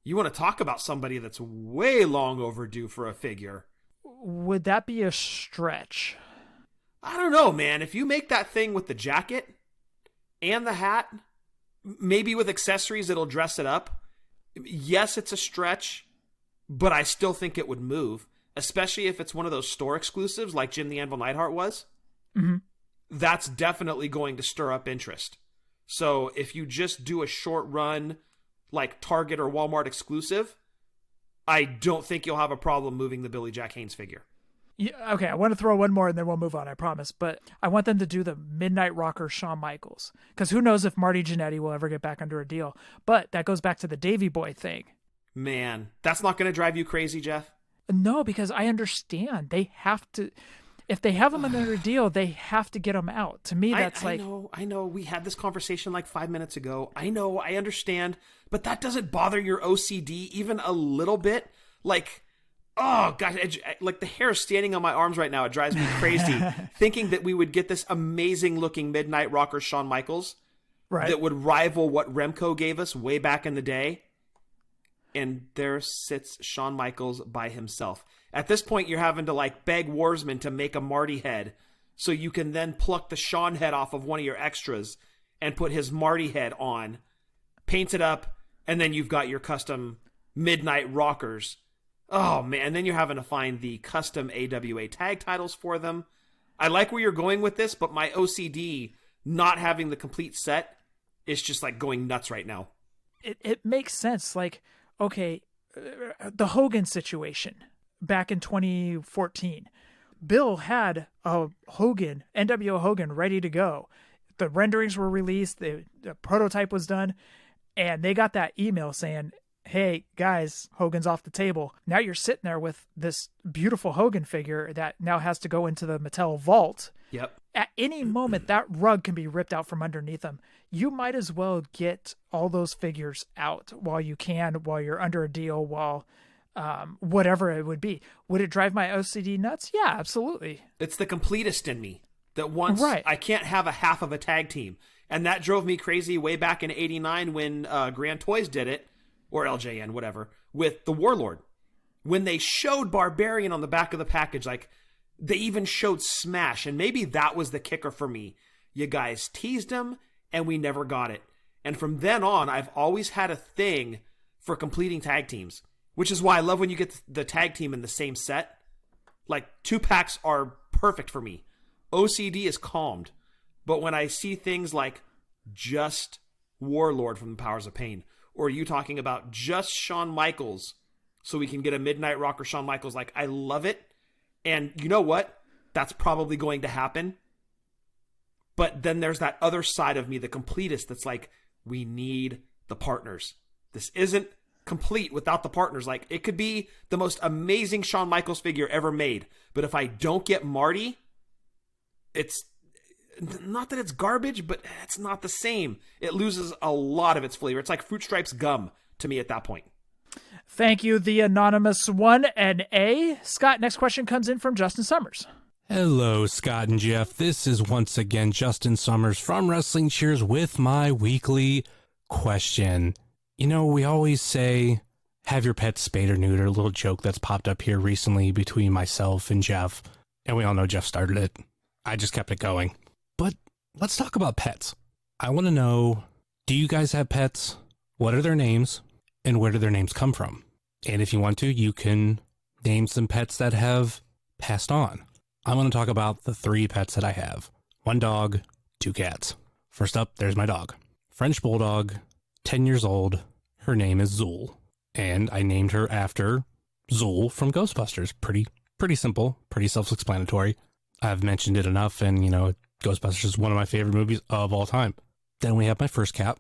you want to talk about somebody that's way long overdue for a figure. Would that be a stretch? I don't know, man. If you make that thing with the jacket and the hat, maybe with accessories it'll dress it up. Yes, it's a stretch, but I still think it would move, especially if it's one of those store exclusives like Jim the Anvil Neidhart was. Mm-hmm. That's definitely going to stir up interest. So if you just do a short run like Target or Walmart exclusive, I don't think you'll have a problem moving the Billy Jack Haynes figure. Yeah, okay, I want to throw one more and then we'll move on, I promise. But I want them to do the Midnight Rocker Shawn Michaels. Because who knows if Marty Jannetty will ever get back under a deal. But that goes back to the Davey Boy thing. Man, that's not going to drive you crazy, Jeff? No, because I understand. They have to... If they have them under a deal, they have to get them out. To me, that's I know. We had this conversation like 5 minutes ago. I know, I understand. But that doesn't bother your OCD even a little bit? Like... Oh, God, like the hair standing on my arms right now, it drives me crazy. Thinking that we would get this amazing-looking Midnight Rocker Shawn Michaels that would rival what Remco gave us way back in the day. And there sits Shawn Michaels by himself. At this point, you're having to like beg Warsman to make a Marty head so you can then pluck the Shawn head off of one of your extras and put his Marty head on, paint it up, and then you've got your custom Midnight Rockers. Oh, man, and then you're having to find the custom AWA tag titles for them. I like where you're going with this, but my OCD not having the complete set is just like going nuts right now. It makes sense. Like, okay, the Hogan situation back in 2014. Bill had a Hogan, NWO Hogan, ready to go. The renderings were released, the prototype was done, and they got that email saying, hey, guys, Hogan's off the table. Now you're sitting there with this beautiful Hogan figure that now has to go into the Mattel vault. Yep. At any moment, that rug can be ripped out from underneath them. You might as well get all those figures out while you can, while you're under a deal, while whatever it would be. Would it drive my OCD nuts? Yeah, absolutely. It's the completist in me that wants, right. I can't have a half of a tag team. And that drove me crazy way back in 89 when Grand Toys did it, or LJN, whatever, with the Warlord. When they showed Barbarian on the back of the package, like, they even showed Smash, and maybe that was the kicker for me. You guys teased him, and we never got it. And from then on, I've always had a thing for completing tag teams, which is why I love when you get the tag team in the same set. Like, 2-packs are perfect for me. OCD is calmed. But when I see things like just Warlord from the Powers of Pain, or you talking about just Shawn Michaels, so we can get a Midnight Rocker Shawn Michaels, like, I love it. And you know what? That's probably going to happen. But then there's that other side of me, the completist, that's like, we need the partners. This isn't complete without the partners. Like, it could be the most amazing Shawn Michaels figure ever made, but if I don't get Marty, it's not that it's garbage, but it's not the same. It loses a lot of its flavor. It's like Fruit Stripes gum to me at that point. Thank you, the anonymous one and A. Scott, next question comes in from Justin Summers. Hello, Scott and Jeff. This is once again Justin Summers from Wrestling Cheers with my weekly question. You know, we always say, have your pet spayed or neutered, a little joke that's popped up here recently between myself and Jeff. And we all know Jeff started it. I just kept it going. But let's talk about pets. I want to know, do you guys have pets? What are their names? And where do their names come from? And if you want to, you can name some pets that have passed on. I want to talk about the 3 pets that I have. 1 dog, 2 cats. First up, there's my dog. French Bulldog, 10 years old. Her name is Zool. And I named her after Zool from Ghostbusters. Pretty simple, pretty self-explanatory. I've mentioned it enough, and, you know, Ghostbusters is one of my favorite movies of all time. Then we have my first cat.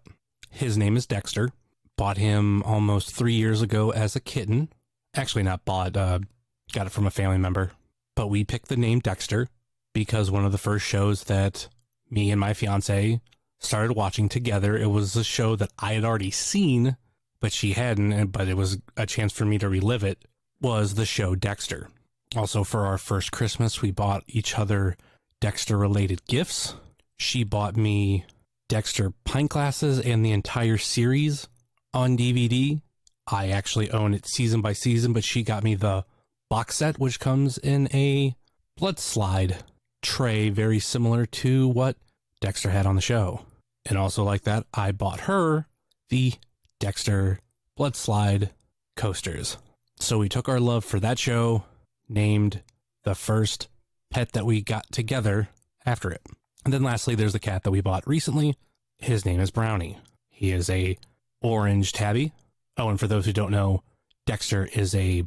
His name is Dexter. Bought him almost 3 years ago as a kitten. Actually not bought, got it from a family member. But we picked the name Dexter because one of the first shows that me and my fiance started watching together, it was a show that I had already seen, but she hadn't, but it was a chance for me to relive it, was the show Dexter. Also, for our first Christmas, we bought each other Dexter-related gifts. She bought me Dexter pint glasses and the entire series on DVD. I actually own it season by season, but she got me the box set, which comes in a blood slide tray, very similar to what Dexter had on the show. And also like that, I bought her the Dexter blood slide coasters. So we took our love for that show, named the first pet that we got together after it. And then lastly, there's the cat that we bought recently. His name is Brownie. He is a orange tabby. Oh, and for those who don't know, Dexter is a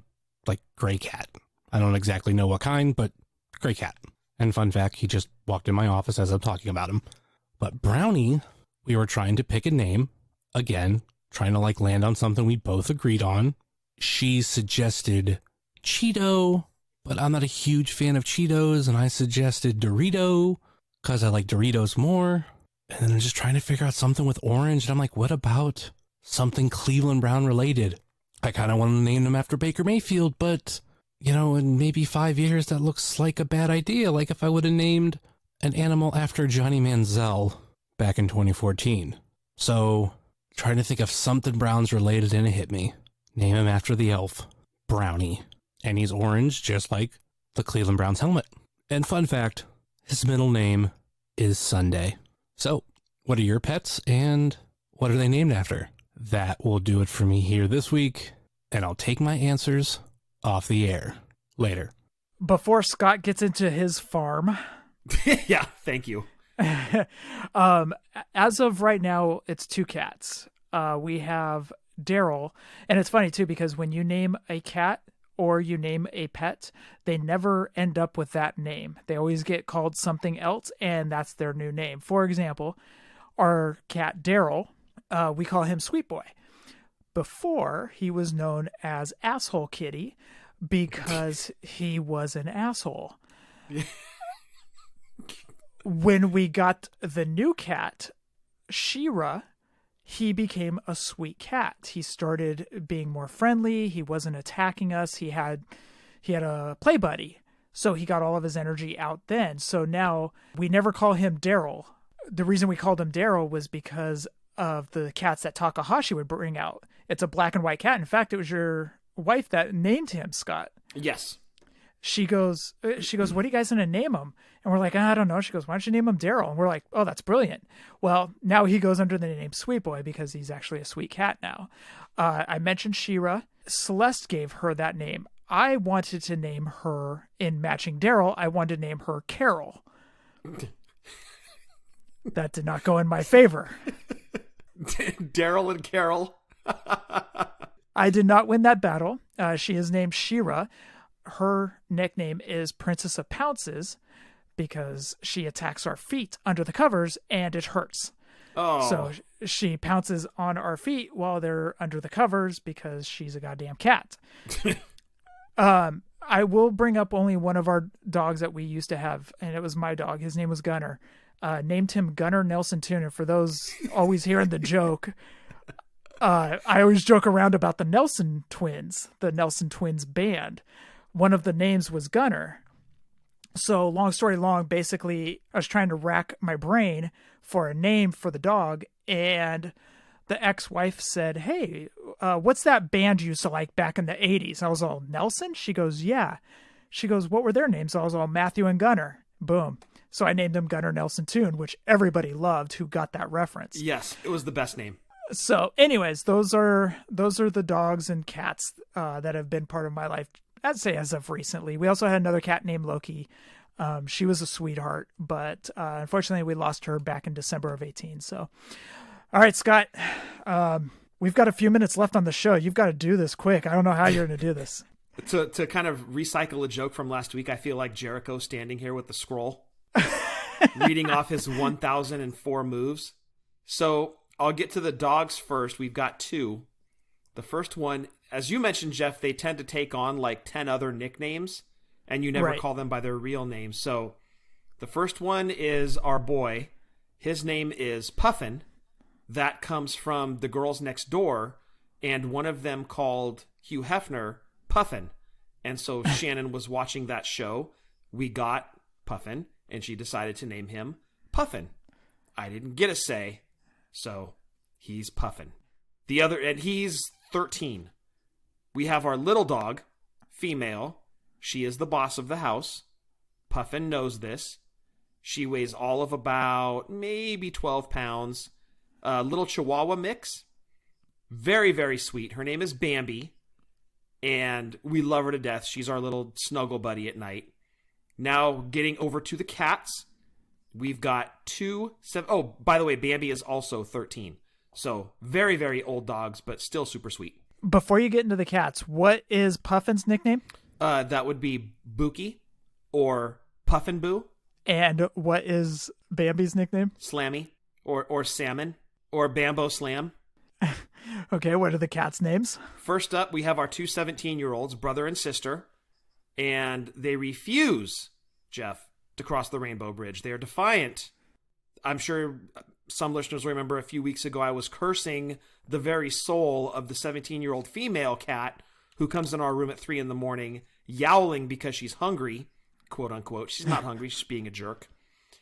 gray cat. I don't exactly know what kind, but gray cat. And fun fact, he just walked in my office as I'm talking about him. But Brownie, we were trying to pick a name. Again, trying to land on something we both agreed on. She suggested Cheeto, but I'm not a huge fan of Cheetos, and I suggested Dorito because I like Doritos more. And then I'm just trying to figure out something with orange, and I'm like, what about something Cleveland Brown related? I kind of wanted to name them after Baker Mayfield, but, you know, in maybe 5 years, that looks like a bad idea. Like if I would have named an animal after Johnny Manziel back in 2014. So, trying to think of something Browns related, and it hit me. Name him after the elf, Brownie. And he's orange, just like the Cleveland Browns helmet. And fun fact, his middle name is Sunday. So, what are your pets, and what are they named after? That will do it for me here this week, and I'll take my answers off the air later. Before Scott gets into his farm, Yeah, thank you. As of right now, it's 2 cats. We have Daryl, and it's funny too because when you name a cat or you name a pet, they never end up with that name. They always get called something else, and that's their new name. For example, our cat Daryl, we call him Sweet Boy. Before, he was known as Asshole Kitty because he was an asshole. When we got the new cat, She-Ra, he became a sweet cat. He started being more friendly. He wasn't attacking us. He had a play buddy. So he got all of his energy out then. So now we never call him Daryl. The reason we called him Daryl was because of the cats that Takahashi would bring out. It's a black and white cat. In fact, it was your wife that named him, Scott. Yes. She goes, what are you guys going to name him? And we're like, I don't know. She goes, why don't you name him Daryl? And we're like, oh, that's brilliant. Well, now he goes under the name Sweet Boy because he's actually a sweet cat now. I mentioned She-Ra. Celeste gave her that name. I wanted to name her, in matching Daryl, I wanted to name her Carol. That did not go in my favor. Daryl and Carol. I did not win that battle. She is named She-Ra. Her nickname is Princess of Pounces because she attacks our feet under the covers and it hurts. Oh. So she pounces on our feet while they're under the covers because she's a goddamn cat. I will bring up only one of our dogs that we used to have, and it was my dog. His name was Gunner. Named him Gunner Nelson Tuna. For those always hearing the joke, I always joke around about the Nelson Twins band. One of the names was Gunner. So long story long, basically I was trying to rack my brain for a name for the dog, and the ex-wife said, hey, what's that band you used to like back in the 80s? I was all, Nelson? She goes, yeah. She goes, what were their names? I was all, Matthew and Gunner. Boom. So I named them Gunner Nelson Toon, which everybody loved who got that reference. Yes, it was the best name. So anyways, those are the dogs and cats that have been part of my life, I'd say as of recently. We also had another cat named Loki. She was a sweetheart, but unfortunately we lost her back in December of 2018. So, all right, Scott, we've got a few minutes left on the show. You've got to do this quick. I don't know how you're going to do this. To kind of recycle a joke from last week, I feel like Jericho standing here with the scroll, reading off his 1,004 moves. So I'll get to the dogs first. We've got 2. The first one, as you mentioned, Jeff, they tend to take on like 10 other nicknames, and you never call them by their real name. So the first one is our boy. His name is Puffin. That comes from The Girls Next Door, and one of them called Hugh Hefner Puffin. And so Shannon was watching that show. We got Puffin, and she decided to name him Puffin. I didn't get a say, so he's Puffin. And he's 13. We have our little dog, female. She is the boss of the house. Puffin knows this. She weighs all of about maybe 12 pounds. Little Chihuahua mix. Very, very sweet. Her name is Bambi. And we love her to death. She's our little snuggle buddy at night. Now, getting over to the cats. We've got 2... Oh, by the way, Bambi is also 13. So, very, very old dogs, but still super sweet. Before you get into the cats, what is Puffin's nickname? That would be Bookie or Puffin Boo. And what is Bambi's nickname? Slammy or Salmon or Bambo Slam. Okay, what are the cats' names? First up, we have our 2 17-year-olds, brother and sister, and they refuse, Jeff, to cross the Rainbow Bridge. They are defiant. I'm sure some listeners remember a few weeks ago I was cursing the very soul of the 17-year-old female cat who comes in our room at 3 a.m, yowling because she's hungry, quote unquote. She's not hungry, she's being a jerk.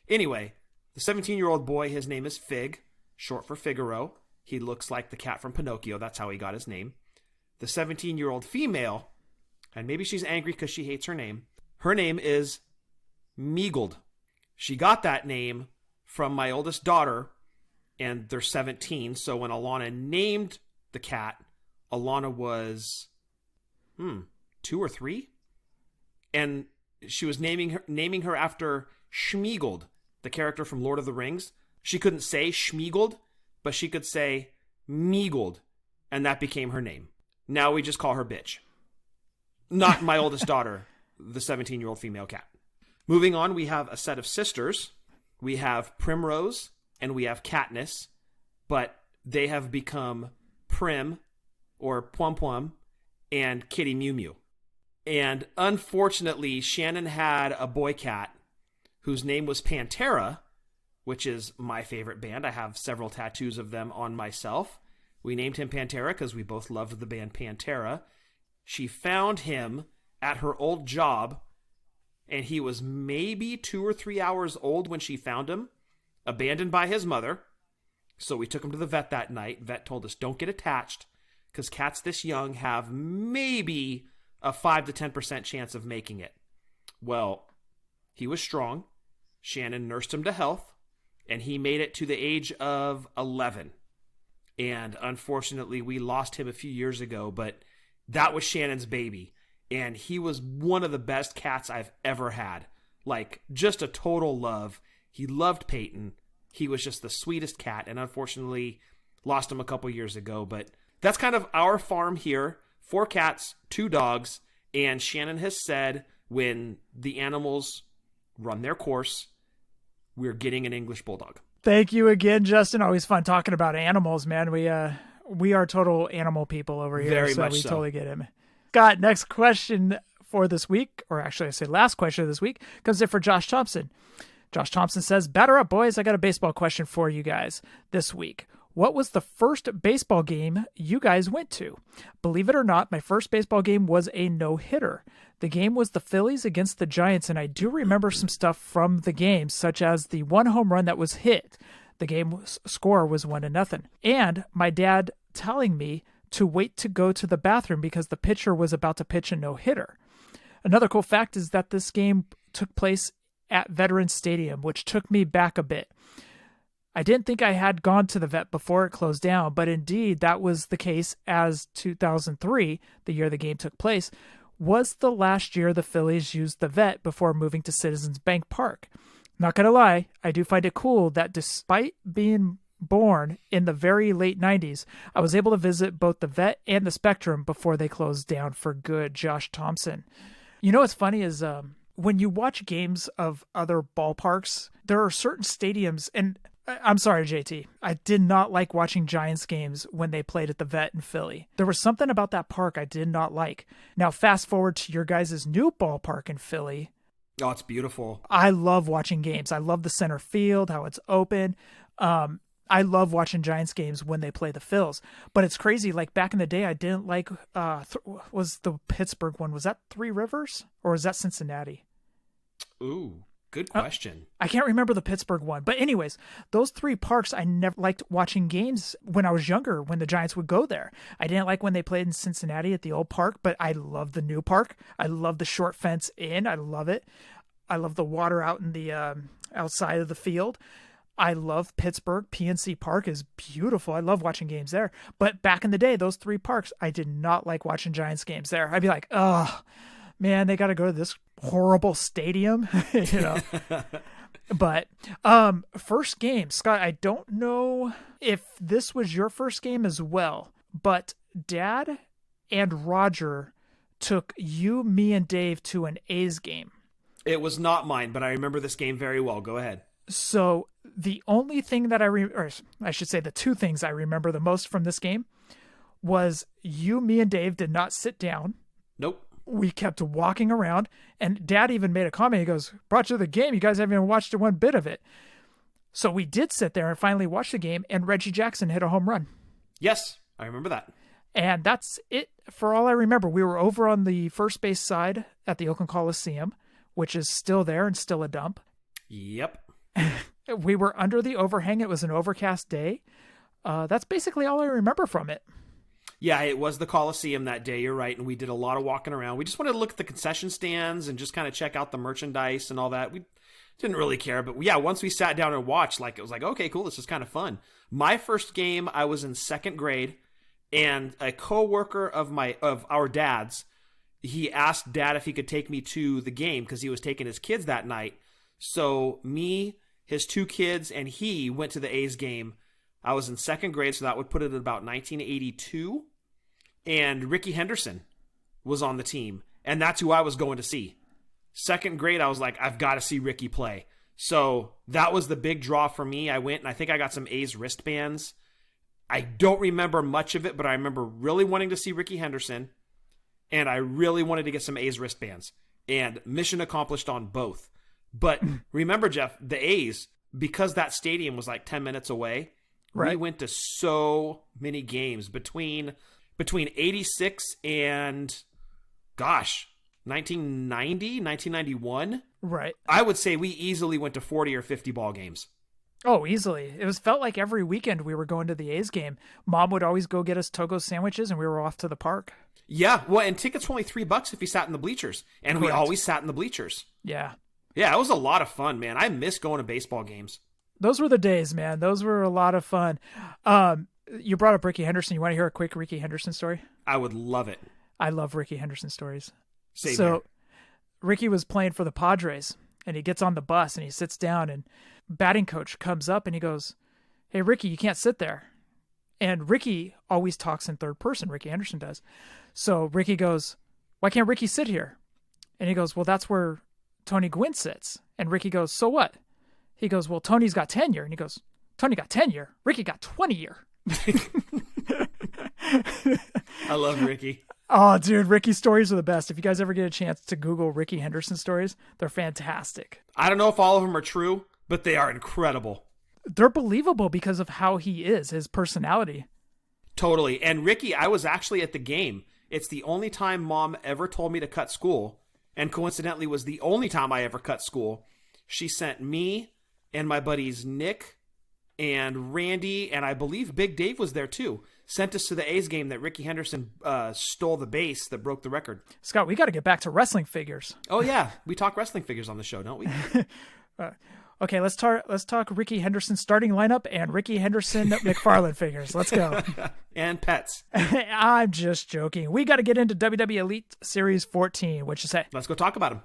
Anyway, the 17-year-old boy, his name is Fig, short for Figaro. He looks like the cat from Pinocchio. That's how he got his name. The 17-year-old female, and maybe she's angry because she hates her name. Her name is Meagled. She got that name from my oldest daughter, and they're 17. So when Alana named the cat, Alana was 2 or 3, and she was naming her after Schmiegold, the character from Lord of the Rings. She couldn't say Schmiegold, but she could say Meagold, and that became her name. Now we just call her Bitch. Not my oldest daughter, the 17-year-old female cat. Moving on, we have a set of sisters. We have Primrose and we have Katniss, but they have become Prim or Pum Pum and Kitty Mew Mew. And unfortunately, Shannon had a boy cat whose name was Pantera, which is my favorite band. I have several tattoos of them on myself. We named him Pantera because we both loved the band Pantera. She found him at her old job, and he was maybe 2 or 3 hours old when she found him, abandoned by his mother. So we took him to the vet that night. Vet told us, don't get attached, because cats this young have maybe a 5 to 10% chance of making it. Well, he was strong. Shannon nursed him to health, and he made it to the age of 11. And unfortunately, we lost him a few years ago, but that was Shannon's baby. And he was one of the best cats I've ever had. Like, just a total love. He loved Peyton. He was just the sweetest cat, and unfortunately lost him a couple years ago. But that's kind of our farm here. 4 cats, 2 dogs, and Shannon has said when the animals run their course, we're getting an English Bulldog. Thank you again, Justin. Always fun talking about animals, man. We are total animal people over here. Very so much we so. totally get him. Scott, next question for this week, or actually I say last question of this week, comes in for Josh Thompson. Josh Thompson says, batter up, boys. I got a baseball question for you guys this week. What was the first baseball game you guys went to? Believe it or not, my first baseball game was a no-hitter. The game was the Phillies against the Giants, and I do remember some stuff from the game, such as the 1 home run that was hit. The game score was 1-0. And my dad telling me to wait to go to the bathroom because the pitcher was about to pitch a no-hitter. Another cool fact is that this game took place at Veterans Stadium, which took me back a bit. I didn't think I had gone to the vet before it closed down, but indeed that was the case, as 2003, the year the game took place, was the last year the Phillies used the vet before moving to Citizens Bank Park. Not gonna lie, I do find it cool that despite being born in the very late 90s, I was able to visit both the vet and the Spectrum before they closed down for good. Josh Thompson. You know what's funny is when you watch games of other ballparks, there are certain stadiums, and I'm sorry, JT, I did not like watching Giants games when they played at the vet in Philly. There was something about that park I did not like. Now, fast forward to your guys' new ballpark in Philly. Oh, it's beautiful. I love watching games. I love the center field, how it's open. I love watching Giants games when they play the Phils. But it's crazy. Like back in the day, I didn't like, was the Pittsburgh one, was that Three Rivers or was that Cincinnati? Ooh, good question. I can't remember the Pittsburgh one. But anyways, those 3 parks, I never liked watching games when I was younger, when the Giants would go there. I didn't like when they played in Cincinnati at the old park, but I love the new park. I love the short fence in. I love it. I love the water out in the outside of the field. I love Pittsburgh. PNC Park is beautiful. I love watching games there. But back in the day, those 3 parks, I did not like watching Giants games there. I'd be like, oh, man, they got to go to this horrible stadium, you know. But first game, Scott, I don't know if this was your first game as well, but Dad and Roger took you, me, and Dave to an A's game. It was not mine, but I remember this game very well. Go ahead. So the only thing that or I should say the 2 things I remember the most from this game was you, me, and Dave did not sit down. Nope. We kept walking around, and Dad even made a comment. He goes, brought you to the game. You guys haven't even watched one bit of it. So we did sit there and finally watch the game, and Reggie Jackson hit a home run. Yes, I remember that. And that's it for all I remember. We were over on the first base side at the Oakland Coliseum, which is still there and still a dump. Yep. We were under the overhang. It was an overcast day. That's basically all I remember from it. Yeah, it was the Coliseum that day. You're right. And we did a lot of walking around. We just wanted to look at the concession stands and just kind of check out the merchandise and all that. We didn't really care. But yeah, once we sat down and watched, like, it was like, okay, cool. This is kind of fun. My first game, I was in 2nd grade, and a coworker of our dad's, he asked Dad if he could take me to the game because he was taking his kids that night. So me, his 2 kids, and he went to the A's game. I was in 2nd grade, so that would put it at about 1982. And Ricky Henderson was on the team, and that's who I was going to see. 2nd grade, I was like, I've got to see Ricky play. So that was the big draw for me. I went, and I think I got some A's wristbands. I don't remember much of it, but I remember really wanting to see Ricky Henderson, and I really wanted to get some A's wristbands. And mission accomplished on both. But remember, Jeff, the A's, because that stadium was like 10 minutes away, we went to so many games between 86 and, 1990, 1991. Right. I would say we easily went to 40 or 50 ball games. Oh, easily. It felt like every weekend we were going to the A's game. Mom would always go get us Togo sandwiches, and we were off to the park. Yeah, well, and tickets were only $3 if you sat in the bleachers, and we always sat in the bleachers. Yeah. Yeah, it was a lot of fun, man. I miss going to baseball games. Those were the days, man. Those were a lot of fun. You brought up Ricky Henderson. You want to hear a quick Ricky Henderson story? I would love it. I love Ricky Henderson stories. Same here. Ricky was playing for the Padres, and he gets on the bus, and he sits down, and batting coach comes up, and he goes, "Hey, Ricky, you can't sit there." And Ricky always talks in third person. Ricky Henderson does. So Ricky goes, "Why can't Ricky sit here?" And he goes, "Well, that's where Tony Gwynn sits." And Ricky goes, "So what?" He goes, "Well, Tony's got tenure." And he goes, "Tony got tenure. Ricky got 20 year." I love Ricky. Oh, dude, Ricky stories are the best. If you guys ever get a chance to Google Ricky Henderson stories, they're fantastic. I don't know if all of them are true, but they are incredible. They're believable because of how he is, his personality. Totally. And Ricky, I was actually at the game. It's the only time Mom ever told me to cut school, and coincidentally was the only time I ever cut school. She sent me and my buddies Nick and Randy, and I believe Big Dave was there too, sent us to the A's game that Ricky Henderson stole the base that broke the record. Scott, we got to get back to wrestling figures. Oh yeah, we talk wrestling figures on the show, don't we? Okay, let's talk Ricky Henderson starting lineup and Ricky Henderson McFarlane figures. Let's go. And pets. I'm just joking. We got to get into WWE Elite Series 14. What you say? Let's go talk about them.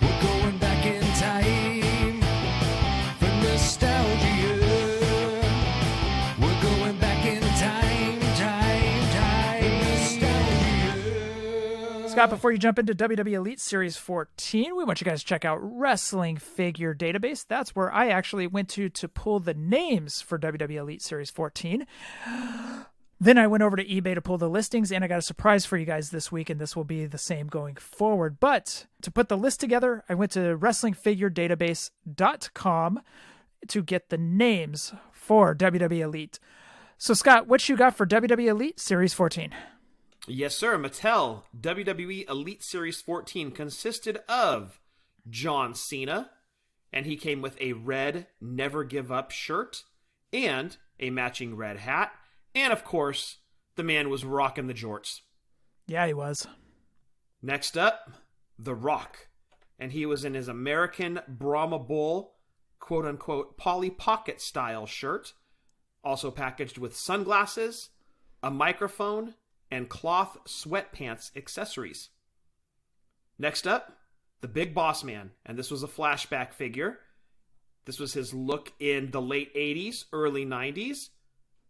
We're going back in time for nostalgia. We're going back in time nostalgia. Scott, before you jump into WWE Elite Series 14, we want you guys to check out Wrestling Figure Database. That's where I actually went to pull the names for WWE Elite Series 14. Then I went over to eBay to pull the listings, and I got a surprise for you guys this week, and this will be the same going forward. But to put the list together, I went to WrestlingFigureDatabase.com to get the names for WWE Elite. So, Scott, what you got for WWE Elite Series 14? Yes, sir. Mattel WWE Elite Series 14 consisted of John Cena, and he came with a red Never Give Up shirt and a matching red hat. And, of course, the man was rocking the jorts. Yeah, he was. Next up, The Rock. And he was in his American Brahma Bull, quote-unquote, Polly Pocket style shirt. Also packaged with sunglasses, a microphone, and cloth sweatpants accessories. Next up, the Big Boss Man. And this was a flashback figure. This was his look in the late 80s, early 90s.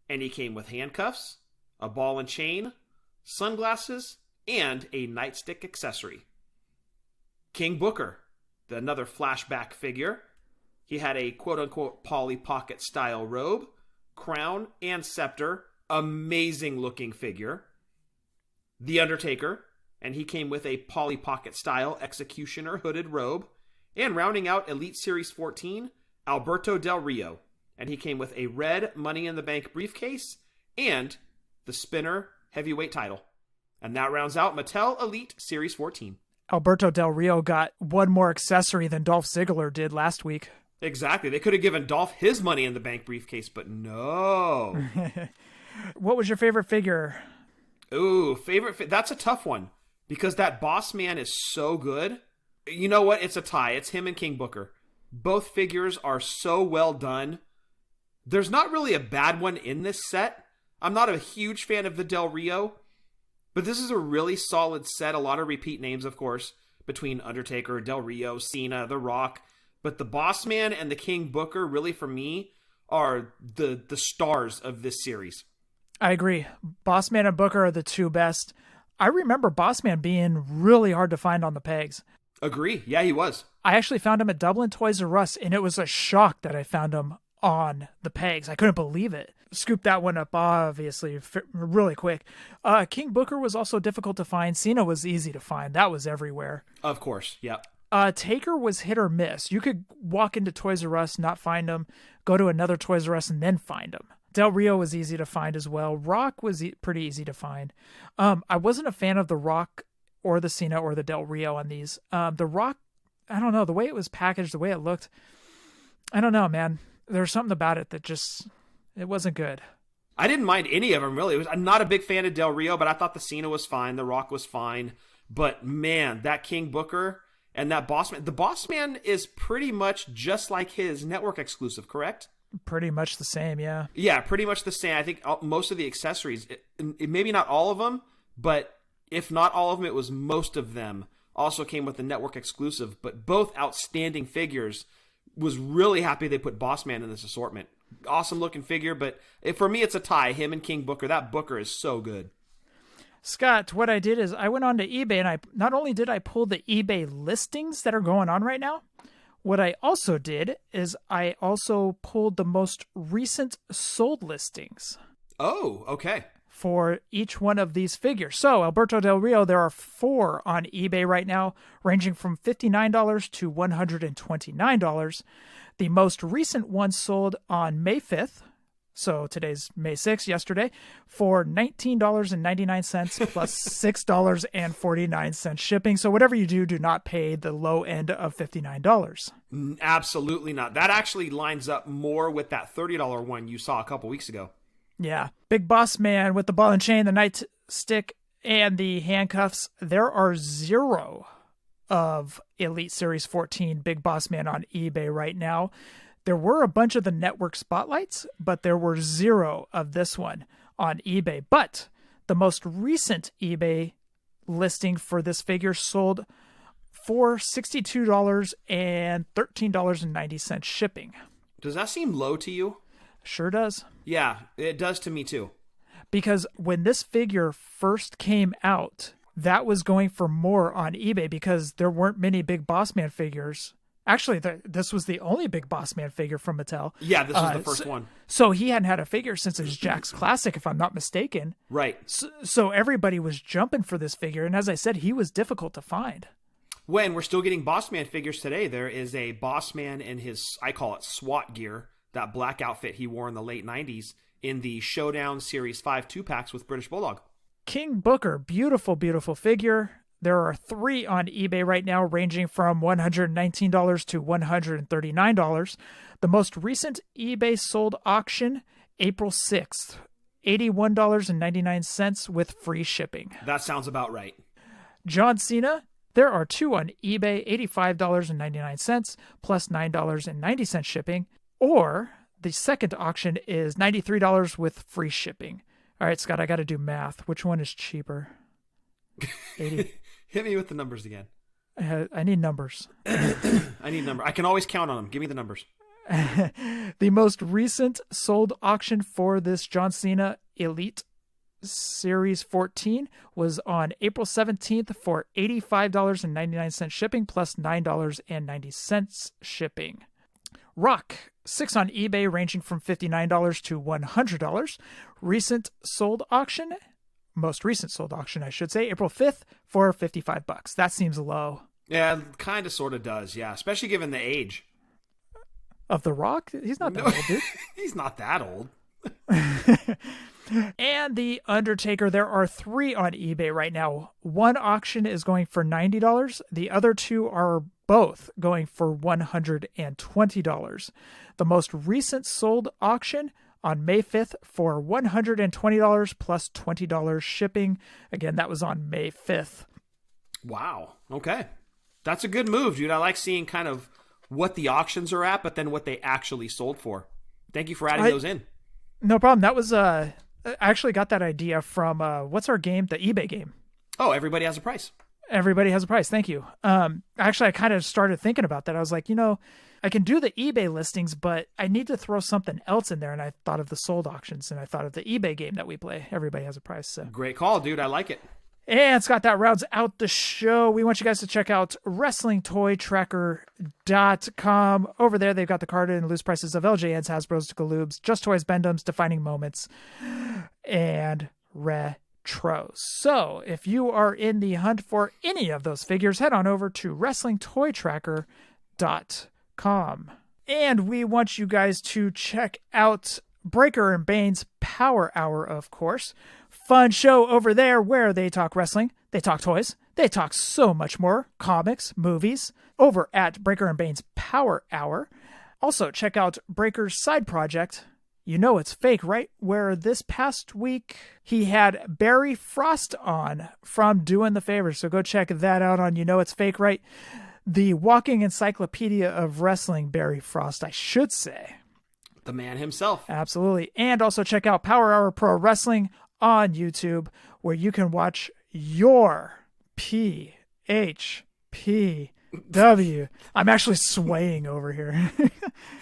And he came with handcuffs, a ball and chain, sunglasses, and a nightstick accessory. King Booker, another flashback figure. He had a quote-unquote Polly Pocket style robe, crown, and scepter. Amazing looking figure. The Undertaker, and he came with a Polly Pocket style executioner hooded robe. And rounding out Elite Series 14, Alberto Del Rio. And he came with a red Money in the Bank briefcase and the Spinner heavyweight title. And that rounds out Mattel Elite Series 14. Alberto Del Rio got one more accessory than Dolph Ziggler did last week. Exactly. They could have given Dolph his Money in the Bank briefcase, but no. What was your favorite figure? Ooh, that's a tough one because that Boss Man is so good. You know what? It's a tie. It's him and King Booker. Both figures are so well done. There's not really a bad one in this set. I'm not a huge fan of the Del Rio, but this is a really solid set. A lot of repeat names, of course, between Undertaker, Del Rio, Cena, The Rock. But the Boss Man and the King Booker, really for me, are the stars of this series. I agree. Boss Man and Booker are the two best. I remember Boss Man being really hard to find on the pegs. Agree. Yeah, he was. I actually found him at Dublin Toys R Us, and it was a shock that I found him on the pegs. I couldn't believe it. Scooped that one up, obviously, really quick. King Booker was also difficult to find. Cena was easy to find. That was everywhere. Of course, yep. Taker was hit or miss. You could walk into Toys R Us, not find him, go to another Toys R Us, and then find him. Del Rio was easy to find as well. Rock was pretty easy to find. I wasn't a fan of the Rock or the Cena or the Del Rio on these. The Rock, I don't know, the way it was packaged, the way it looked, I don't know, man. There's something about it that just, it wasn't good. I didn't mind any of them, really. I'm not a big fan of Del Rio, but I thought the Cena was fine. The Rock was fine. But, man, that King Booker and that Boss Man, the Boss Man is pretty much just like his network exclusive, correct? Pretty much the same, yeah. Yeah, pretty much the same. I think most of the accessories, maybe not all of them, but if not all of them, it was most of them also came with the network exclusive. But both outstanding figures. Was really happy they put Boss Man in this assortment. Awesome looking figure, but for me it's a tie. Him and King Booker. That Booker is so good. Scott, what I did is I went on to eBay, and I not only did I pull the eBay listings that are going on right now, what I also did is I also pulled the most recent sold listings. Oh, okay. For each one of these figures. So, Alberto Del Rio, there are 4 on eBay right now, ranging from $59 to $129. The most recent one sold on May 5th, so today's May 6th, yesterday, for $19.99 plus $6.49 shipping. So whatever you do not pay the low end of $59. Absolutely not. That actually lines up more with that $30 one you saw a couple weeks ago. Yeah. Big Boss Man with the ball and chain, the nightstick, and the handcuffs. There are 0 of Elite Series 14 Big Boss Man on eBay right now. There were a bunch of the network spotlights, but there were 0 of this one on eBay. But the most recent eBay listing for this figure sold for $62 and $13.90 shipping. Does that seem low to you? Sure does. Yeah, it does to me too. Because when this figure first came out, that was going for more on eBay because there weren't many Big Boss Man figures. Actually, this was the only Big Boss Man figure from Mattel. Yeah, this was the first one. So he hadn't had a figure since his Jakks Classic, if I'm not mistaken. Right. So everybody was jumping for this figure. And as I said, he was difficult to find. When we're still getting Boss Man figures today, there is a Boss Man in his, I call it SWAT gear, that black outfit he wore in the late 90s in the Showdown Series 5 2-packs with British Bulldog. King Booker, beautiful, beautiful figure. There are 3 on eBay right now, ranging from $119 to $139. The most recent eBay sold auction, April 6th, $81.99 with free shipping. That sounds about right. John Cena, there are 2 on eBay, $85.99 plus $9.90 shipping. Or the second auction is $93 with free shipping. All right, Scott, I got to do math. Which one is cheaper? 80. Hit me with the numbers again. I need numbers. I need numbers. I can always count on them. Give me the numbers. The most recent sold auction for this John Cena Elite Series 14 was on April 17th for $85.99 shipping plus $9.90 shipping. Rock, 6 on eBay, ranging from $59 to $100. Most recent sold auction, I should say, April 5th for $55. That seems low. Yeah, kind of sort of does, yeah, especially given the age. Of The Rock? He's not that old, dude. He's not that old. And The Undertaker, there are 3 on eBay right now. One auction is going for $90. The other 2 are both going for $120. The most recent sold auction on May 5th for $120 plus $20 shipping. Again, that was on May 5th. Wow. Okay. That's a good move, dude. I like seeing kind of what the auctions are at, but then what they actually sold for. Thank you for adding those in. No problem. That was, I actually got that idea from, what's our game? The eBay game. Oh, Everybody Has a Price. Everybody has a price. Thank you. Actually, I kind of started thinking about that. I was like, I can do the eBay listings, but I need to throw something else in there. And I thought of the sold auctions, and I thought of the eBay game that we play. Everybody has a price. So. Great call, dude. I like it. And Scott, that rounds out the show. We want you guys to check out WrestlingToyTracker.com. Over there, they've got the carded and loose prices of LJNs, Hasbro's, Galoobs, Just Toys, Bendums, Defining Moments, and Retros. So if you are in the hunt for any of those figures, head on over to WrestlingToyTracker.com. And we want you guys to check out Breaker and Bane's Power Hour, of course. Fun show over there where they talk wrestling, they talk toys, they talk so much more, comics, movies, over at Breaker and Bane's Power Hour. Also, check out Breaker's side project, You Know It's Fake, right? Where this past week he had Barry Frost on from Doing the Favor. So go check that out on You Know It's Fake, right? The walking encyclopedia of wrestling, Barry Frost, I should say. The man himself. Absolutely. And also check out Power Hour Pro Wrestling on YouTube, where you can watch your PHPW. I'm actually swaying over here.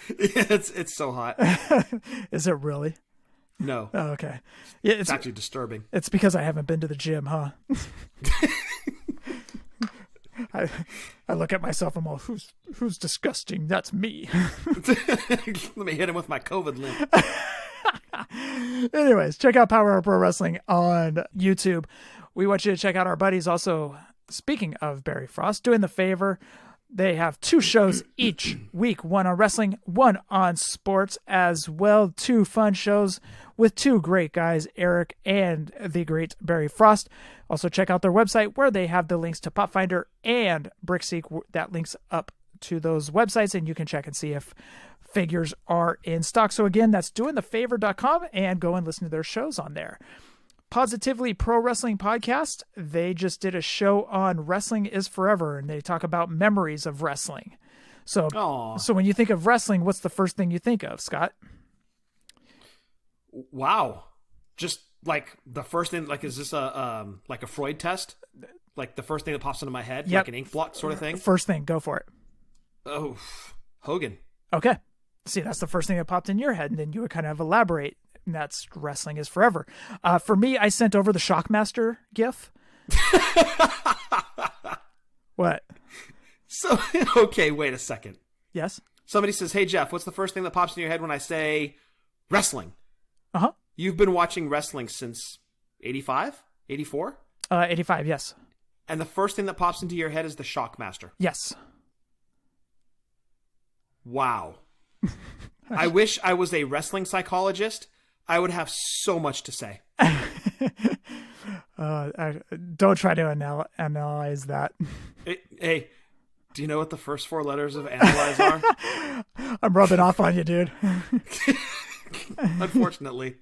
It's so hot. Is it really? No. Oh, okay. Yeah, it's actually disturbing. It's because I haven't been to the gym, huh? I look at myself, I'm all, who's disgusting? That's me. Let me hit him with my COVID limp. Anyways, check out Power Hour Pro Wrestling on YouTube. We want you to check out our buddies also, speaking of Barry Frost, Doing the Favor. They have 2 shows each week, one on wrestling, one on sports as well. 2 fun shows with 2 great guys, Eric and the great Barry Frost. Also check out their website where they have the links to Popfinder and BrickSeek that links up to those websites, and you can check and see if figures are in stock. So again, that's doingthefavor.com, and go and listen to their shows on there. Positively Pro Wrestling Podcast, they just did a show on Wrestling is Forever, and they talk about memories of wrestling. So when you think of wrestling, what's the first thing you think of, Scott? Wow. Just like the first thing, like, is this a Freud test? Like the first thing that pops into my head, yep. Like an ink blot sort of thing? First thing, go for it. Oh, Hogan. Okay. See, that's the first thing that popped in your head, and then you would kind of elaborate, and that's Wrestling is Forever. For me, I sent over the Shockmaster gif. What? So, okay, wait a second. Yes? Somebody says, hey, Jeff, what's the first thing that pops in your head when I say wrestling? Uh-huh. You've been watching wrestling since 85? 84? 85, yes. And the first thing that pops into your head is the Shockmaster? Yes. Wow. I wish I was a wrestling psychologist. I would have so much to say. Don't try to analyze that. Hey, do you know what the first 4 letters of analyze are? I'm rubbing off on you, dude. Unfortunately.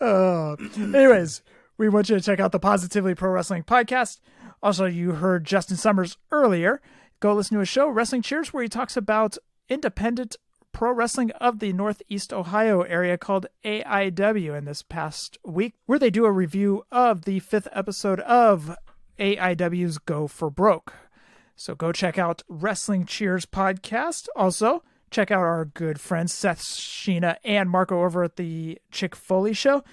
Anyways, we want you to check out the Positively Pro Wrestling Podcast. Also, you heard Justin Summers earlier. Go listen to his show, Wrestling Cheers, where he talks about independent pro wrestling of the Northeast Ohio area called AEW in this past week, where they do a review of the 5th episode of AEW's Go for Broke. So go check out Wrestling Cheers podcast. Also, check out our good friends Seth, Sheena, and Marco over at the Chick Foley Show.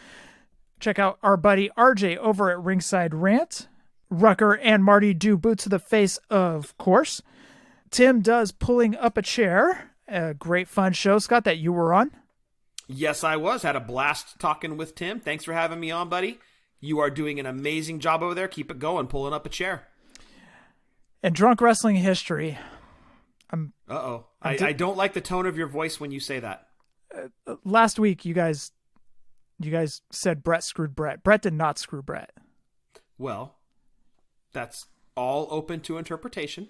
Check out our buddy RJ over at Ringside Rant. Rucker and Marty do Boots to the Face, of course. Tim does Pulling Up a Chair. A great fun show, Scott, that you were on. Yes, I was. Had a blast talking with Tim. Thanks for having me on, buddy. You are doing an amazing job over there. Keep it going, pulling up a chair. And Drunk Wrestling History. Uh-oh. I don't like the tone of your voice when you say that. Last week, you guys said Brett screwed Brett. Brett did not screw Brett. Well, that's all open to interpretation.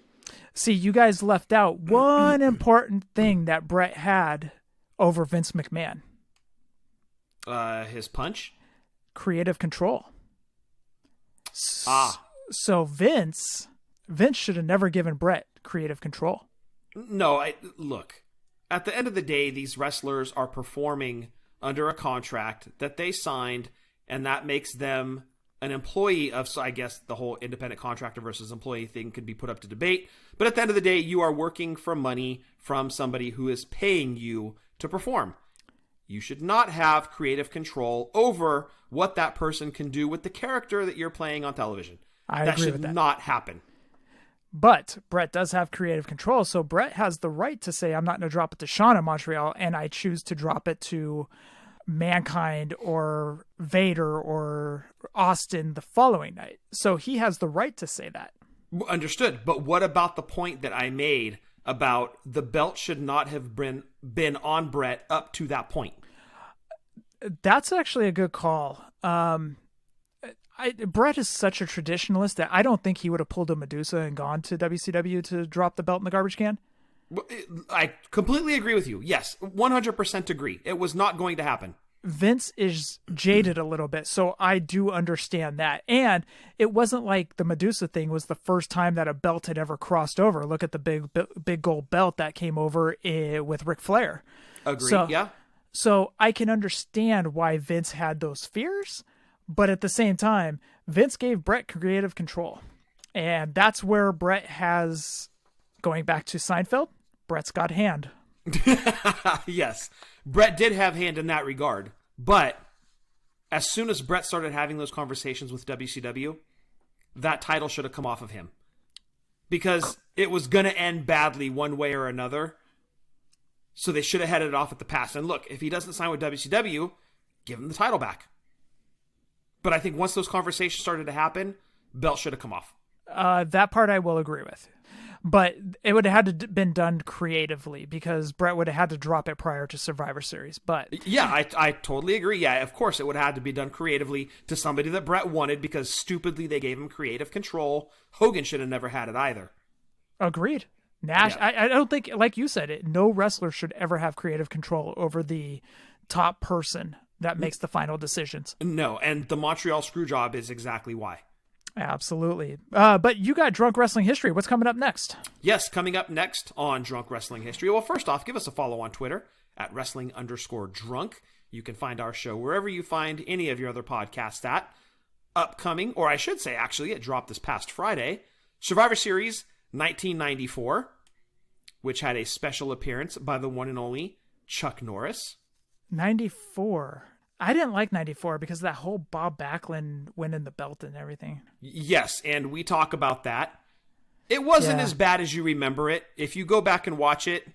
See, you guys left out one important thing that Brett had over Vince McMahon. His punch? Creative control. Ah. So Vince should have never given Brett creative control. No, look. At the end of the day, these wrestlers are performing under a contract that they signed, and that makes them an employee of, so I guess the whole independent contractor versus employee thing could be put up to debate. But at the end of the day, you are working for money from somebody who is paying you to perform. You should not have creative control over what that person can do with the character that you're playing on television. I that agree should with that. not happen. But Brett does have creative control, so Brett has the right to say, I'm not going to drop it to Sean in Montreal, and I choose to drop it to Mankind or Vader or Austin the following night. So he has the right to say that. Understood. But what about the point that I made about the belt should not have been on Brett up to that point? That's actually a good call. Brett is such a traditionalist that I don't think he would have pulled a Medusa and gone to WCW to drop the belt in the garbage can. I completely agree with you. Yes, 100% agree. It was not going to happen. Vince is jaded a little bit, so I do understand that. And it wasn't like the Medusa thing was the first time that a belt had ever crossed over. Look at the big gold belt that came over with Ric Flair. Agreed, yeah. So I can understand why Vince had those fears, but at the same time, Vince gave Brett creative control. And that's where Brett has, going back to Seinfeld, Brett's got hand. Yes, Brett did have hand in that regard. But as soon as Brett started having those conversations with WCW, that title should have come off of him. Because it was going to end badly one way or another. So they should have headed it off at the pass. And look, if he doesn't sign with WCW, give him the title back. But I think once those conversations started to happen, belt should have come off. That part I will agree with. But it would have had to been done creatively because Brett would have had to drop it prior to Survivor Series. But yeah, I totally agree. Yeah, of course it would have had to be done creatively to somebody that Brett wanted because stupidly they gave him creative control. Hogan should have never had it either. Agreed. Nash, yeah. I don't think, like you said, no wrestler should ever have creative control over the top person that makes the final decisions. No, and the Montreal Screwjob is exactly why. Absolutely. But you got Drunk Wrestling History. What's coming up next? Yes, coming up next on Drunk Wrestling History. Well, first off, give us a follow on Twitter at wrestling_drunk. You can find our show wherever you find any of your other podcasts at. Upcoming, or I should say, actually, it dropped this past Friday, Survivor Series 1994, which had a special appearance by the one and only Chuck Norris. 94. I didn't like 94 because of that whole Bob Backlund winning the belt and everything. Yes, and we talk about that. It wasn't as bad as you remember it. If you go back and watch it,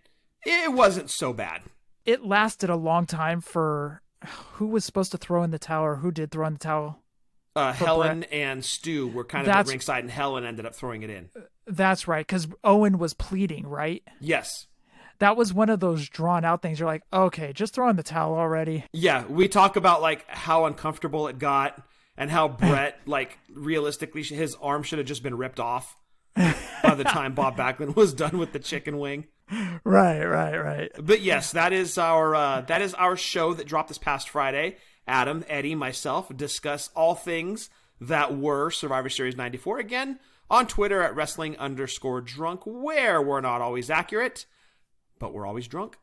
it wasn't so bad. It lasted a long time for who was supposed to throw in the towel or who did throw in the towel? Helen and Stu were kind of at ringside, and Helen ended up throwing it in. That's right, because Owen was pleading, right? Yes. That was one of those drawn out things. You're like, okay, just throw in the towel already. Yeah, we talk about like how uncomfortable it got and how Brett, like realistically, his arm should have just been ripped off by the time Bob Backlund was done with the chicken wing. Right. But yes, that is our show that dropped this past Friday. Adam, Eddie, myself discuss all things that were Survivor Series 94. Again, on Twitter at wrestling_drunk, where we're not always accurate, but we're always drunk.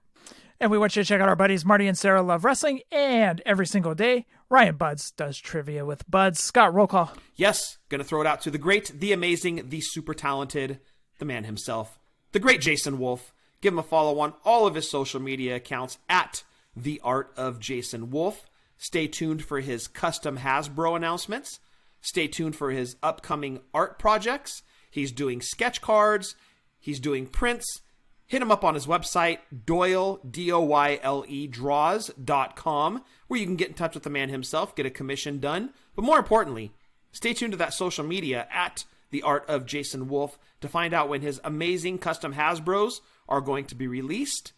And we want you to check out our buddies Marty and Sarah Love Wrestling, and every single day, Ryan Buds does trivia with Buds. Scott, roll call. Yes, gonna throw it out to the great, the amazing, the super talented, the man himself, the great Jason Wolf. Give him a follow on all of his social media accounts at The Art of Jason Wolf. Stay tuned for his custom Hasbro announcements. Stay tuned for his upcoming art projects. He's doing sketch cards. He's doing prints. Hit him up on his website, Doyle, DOYLE, draws.com, where you can get in touch with the man himself, get a commission done. But more importantly, stay tuned to that social media at The Art of Jason Wolf to find out when his amazing custom Hasbros are going to be released.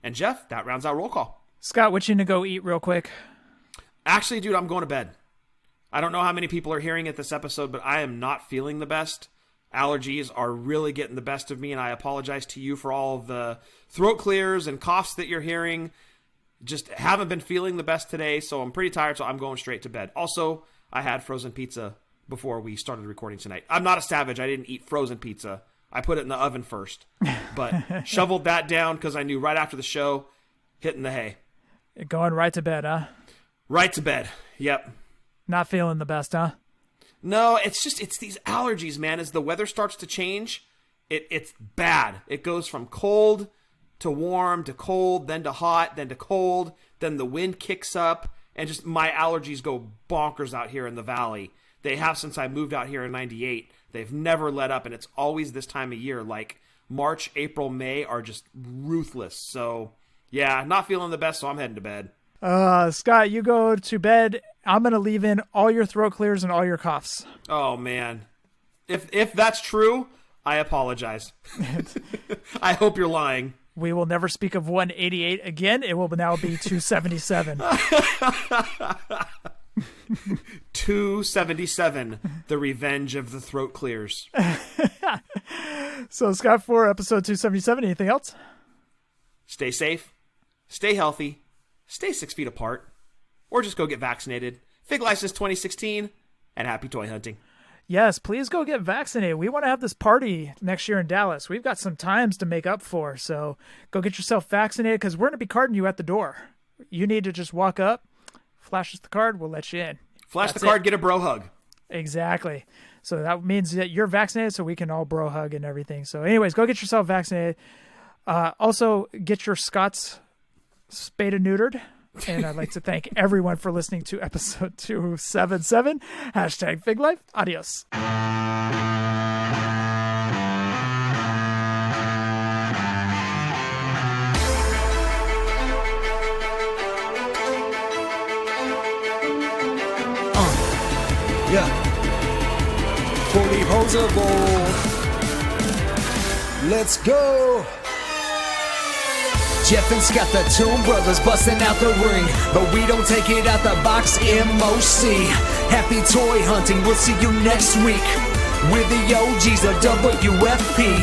And Jeff, that rounds out roll call. Scott, what you gonna go eat real quick? Actually, dude, I'm going to bed. I don't know how many people are hearing it this episode, but I am not feeling the best. Allergies are really getting the best of me, and I apologize to you for all of the throat clears and coughs that you're hearing. Just haven't been feeling the best today, so I'm pretty tired, so I'm going straight to bed. Also, I had frozen pizza before we started recording tonight. I'm not a savage. I didn't eat frozen pizza. I put it in the oven first, but shoveled that down because I knew right after the show, hitting the hay. Going right to bed, huh? Right to bed. Yep. Not feeling the best, huh? No, it's these allergies, man. As the weather starts to change, it's bad. It goes from cold to warm to cold, then to hot, then to cold, then the wind kicks up, and just my allergies go bonkers out here in the valley. They have since I moved out here in 98. They've never let up, and it's always this time of year. Like March, April, May are just ruthless. So, yeah, not feeling the best, so I'm heading to bed. Scott, you go to bed. I'm going to leave in all your throat clears and all your coughs. Oh, man. If that's true, I apologize. I hope you're lying. We will never speak of 188 again. It will now be 277. 277, the revenge of the throat clears. So, Scott, for episode 277, anything else? Stay safe, stay healthy, stay 6 feet apart, or just go get vaccinated. Fig License 2016, and happy toy hunting. Yes, please go get vaccinated. We want to have this party next year in Dallas. We've got some times to make up for, so go get yourself vaccinated because we're going to be carding you at the door. You need to just walk up, flash us the card, we'll let you in. Flash the card, get a bro hug. Exactly. So that means that you're vaccinated so we can all bro hug and everything. So anyways, go get yourself vaccinated. Also, get your Scots spayed and neutered. And I'd like to thank everyone for listening to episode 277. Hashtag Fig Life. Adios. Yeah. Fullyposeable. Let's go. Jeff and Scott, the Toon Brothers, busting out the ring. But we don't take it out the box, MOC. Happy toy hunting, we'll see you next week. We're the OGs of WFP.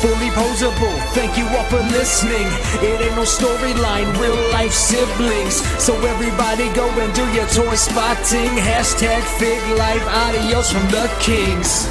Fullyposeable, thank you all for listening. It ain't no storyline, real life siblings. So everybody go and do your toy spotting. Hashtag Fig Life, adios from the Kings.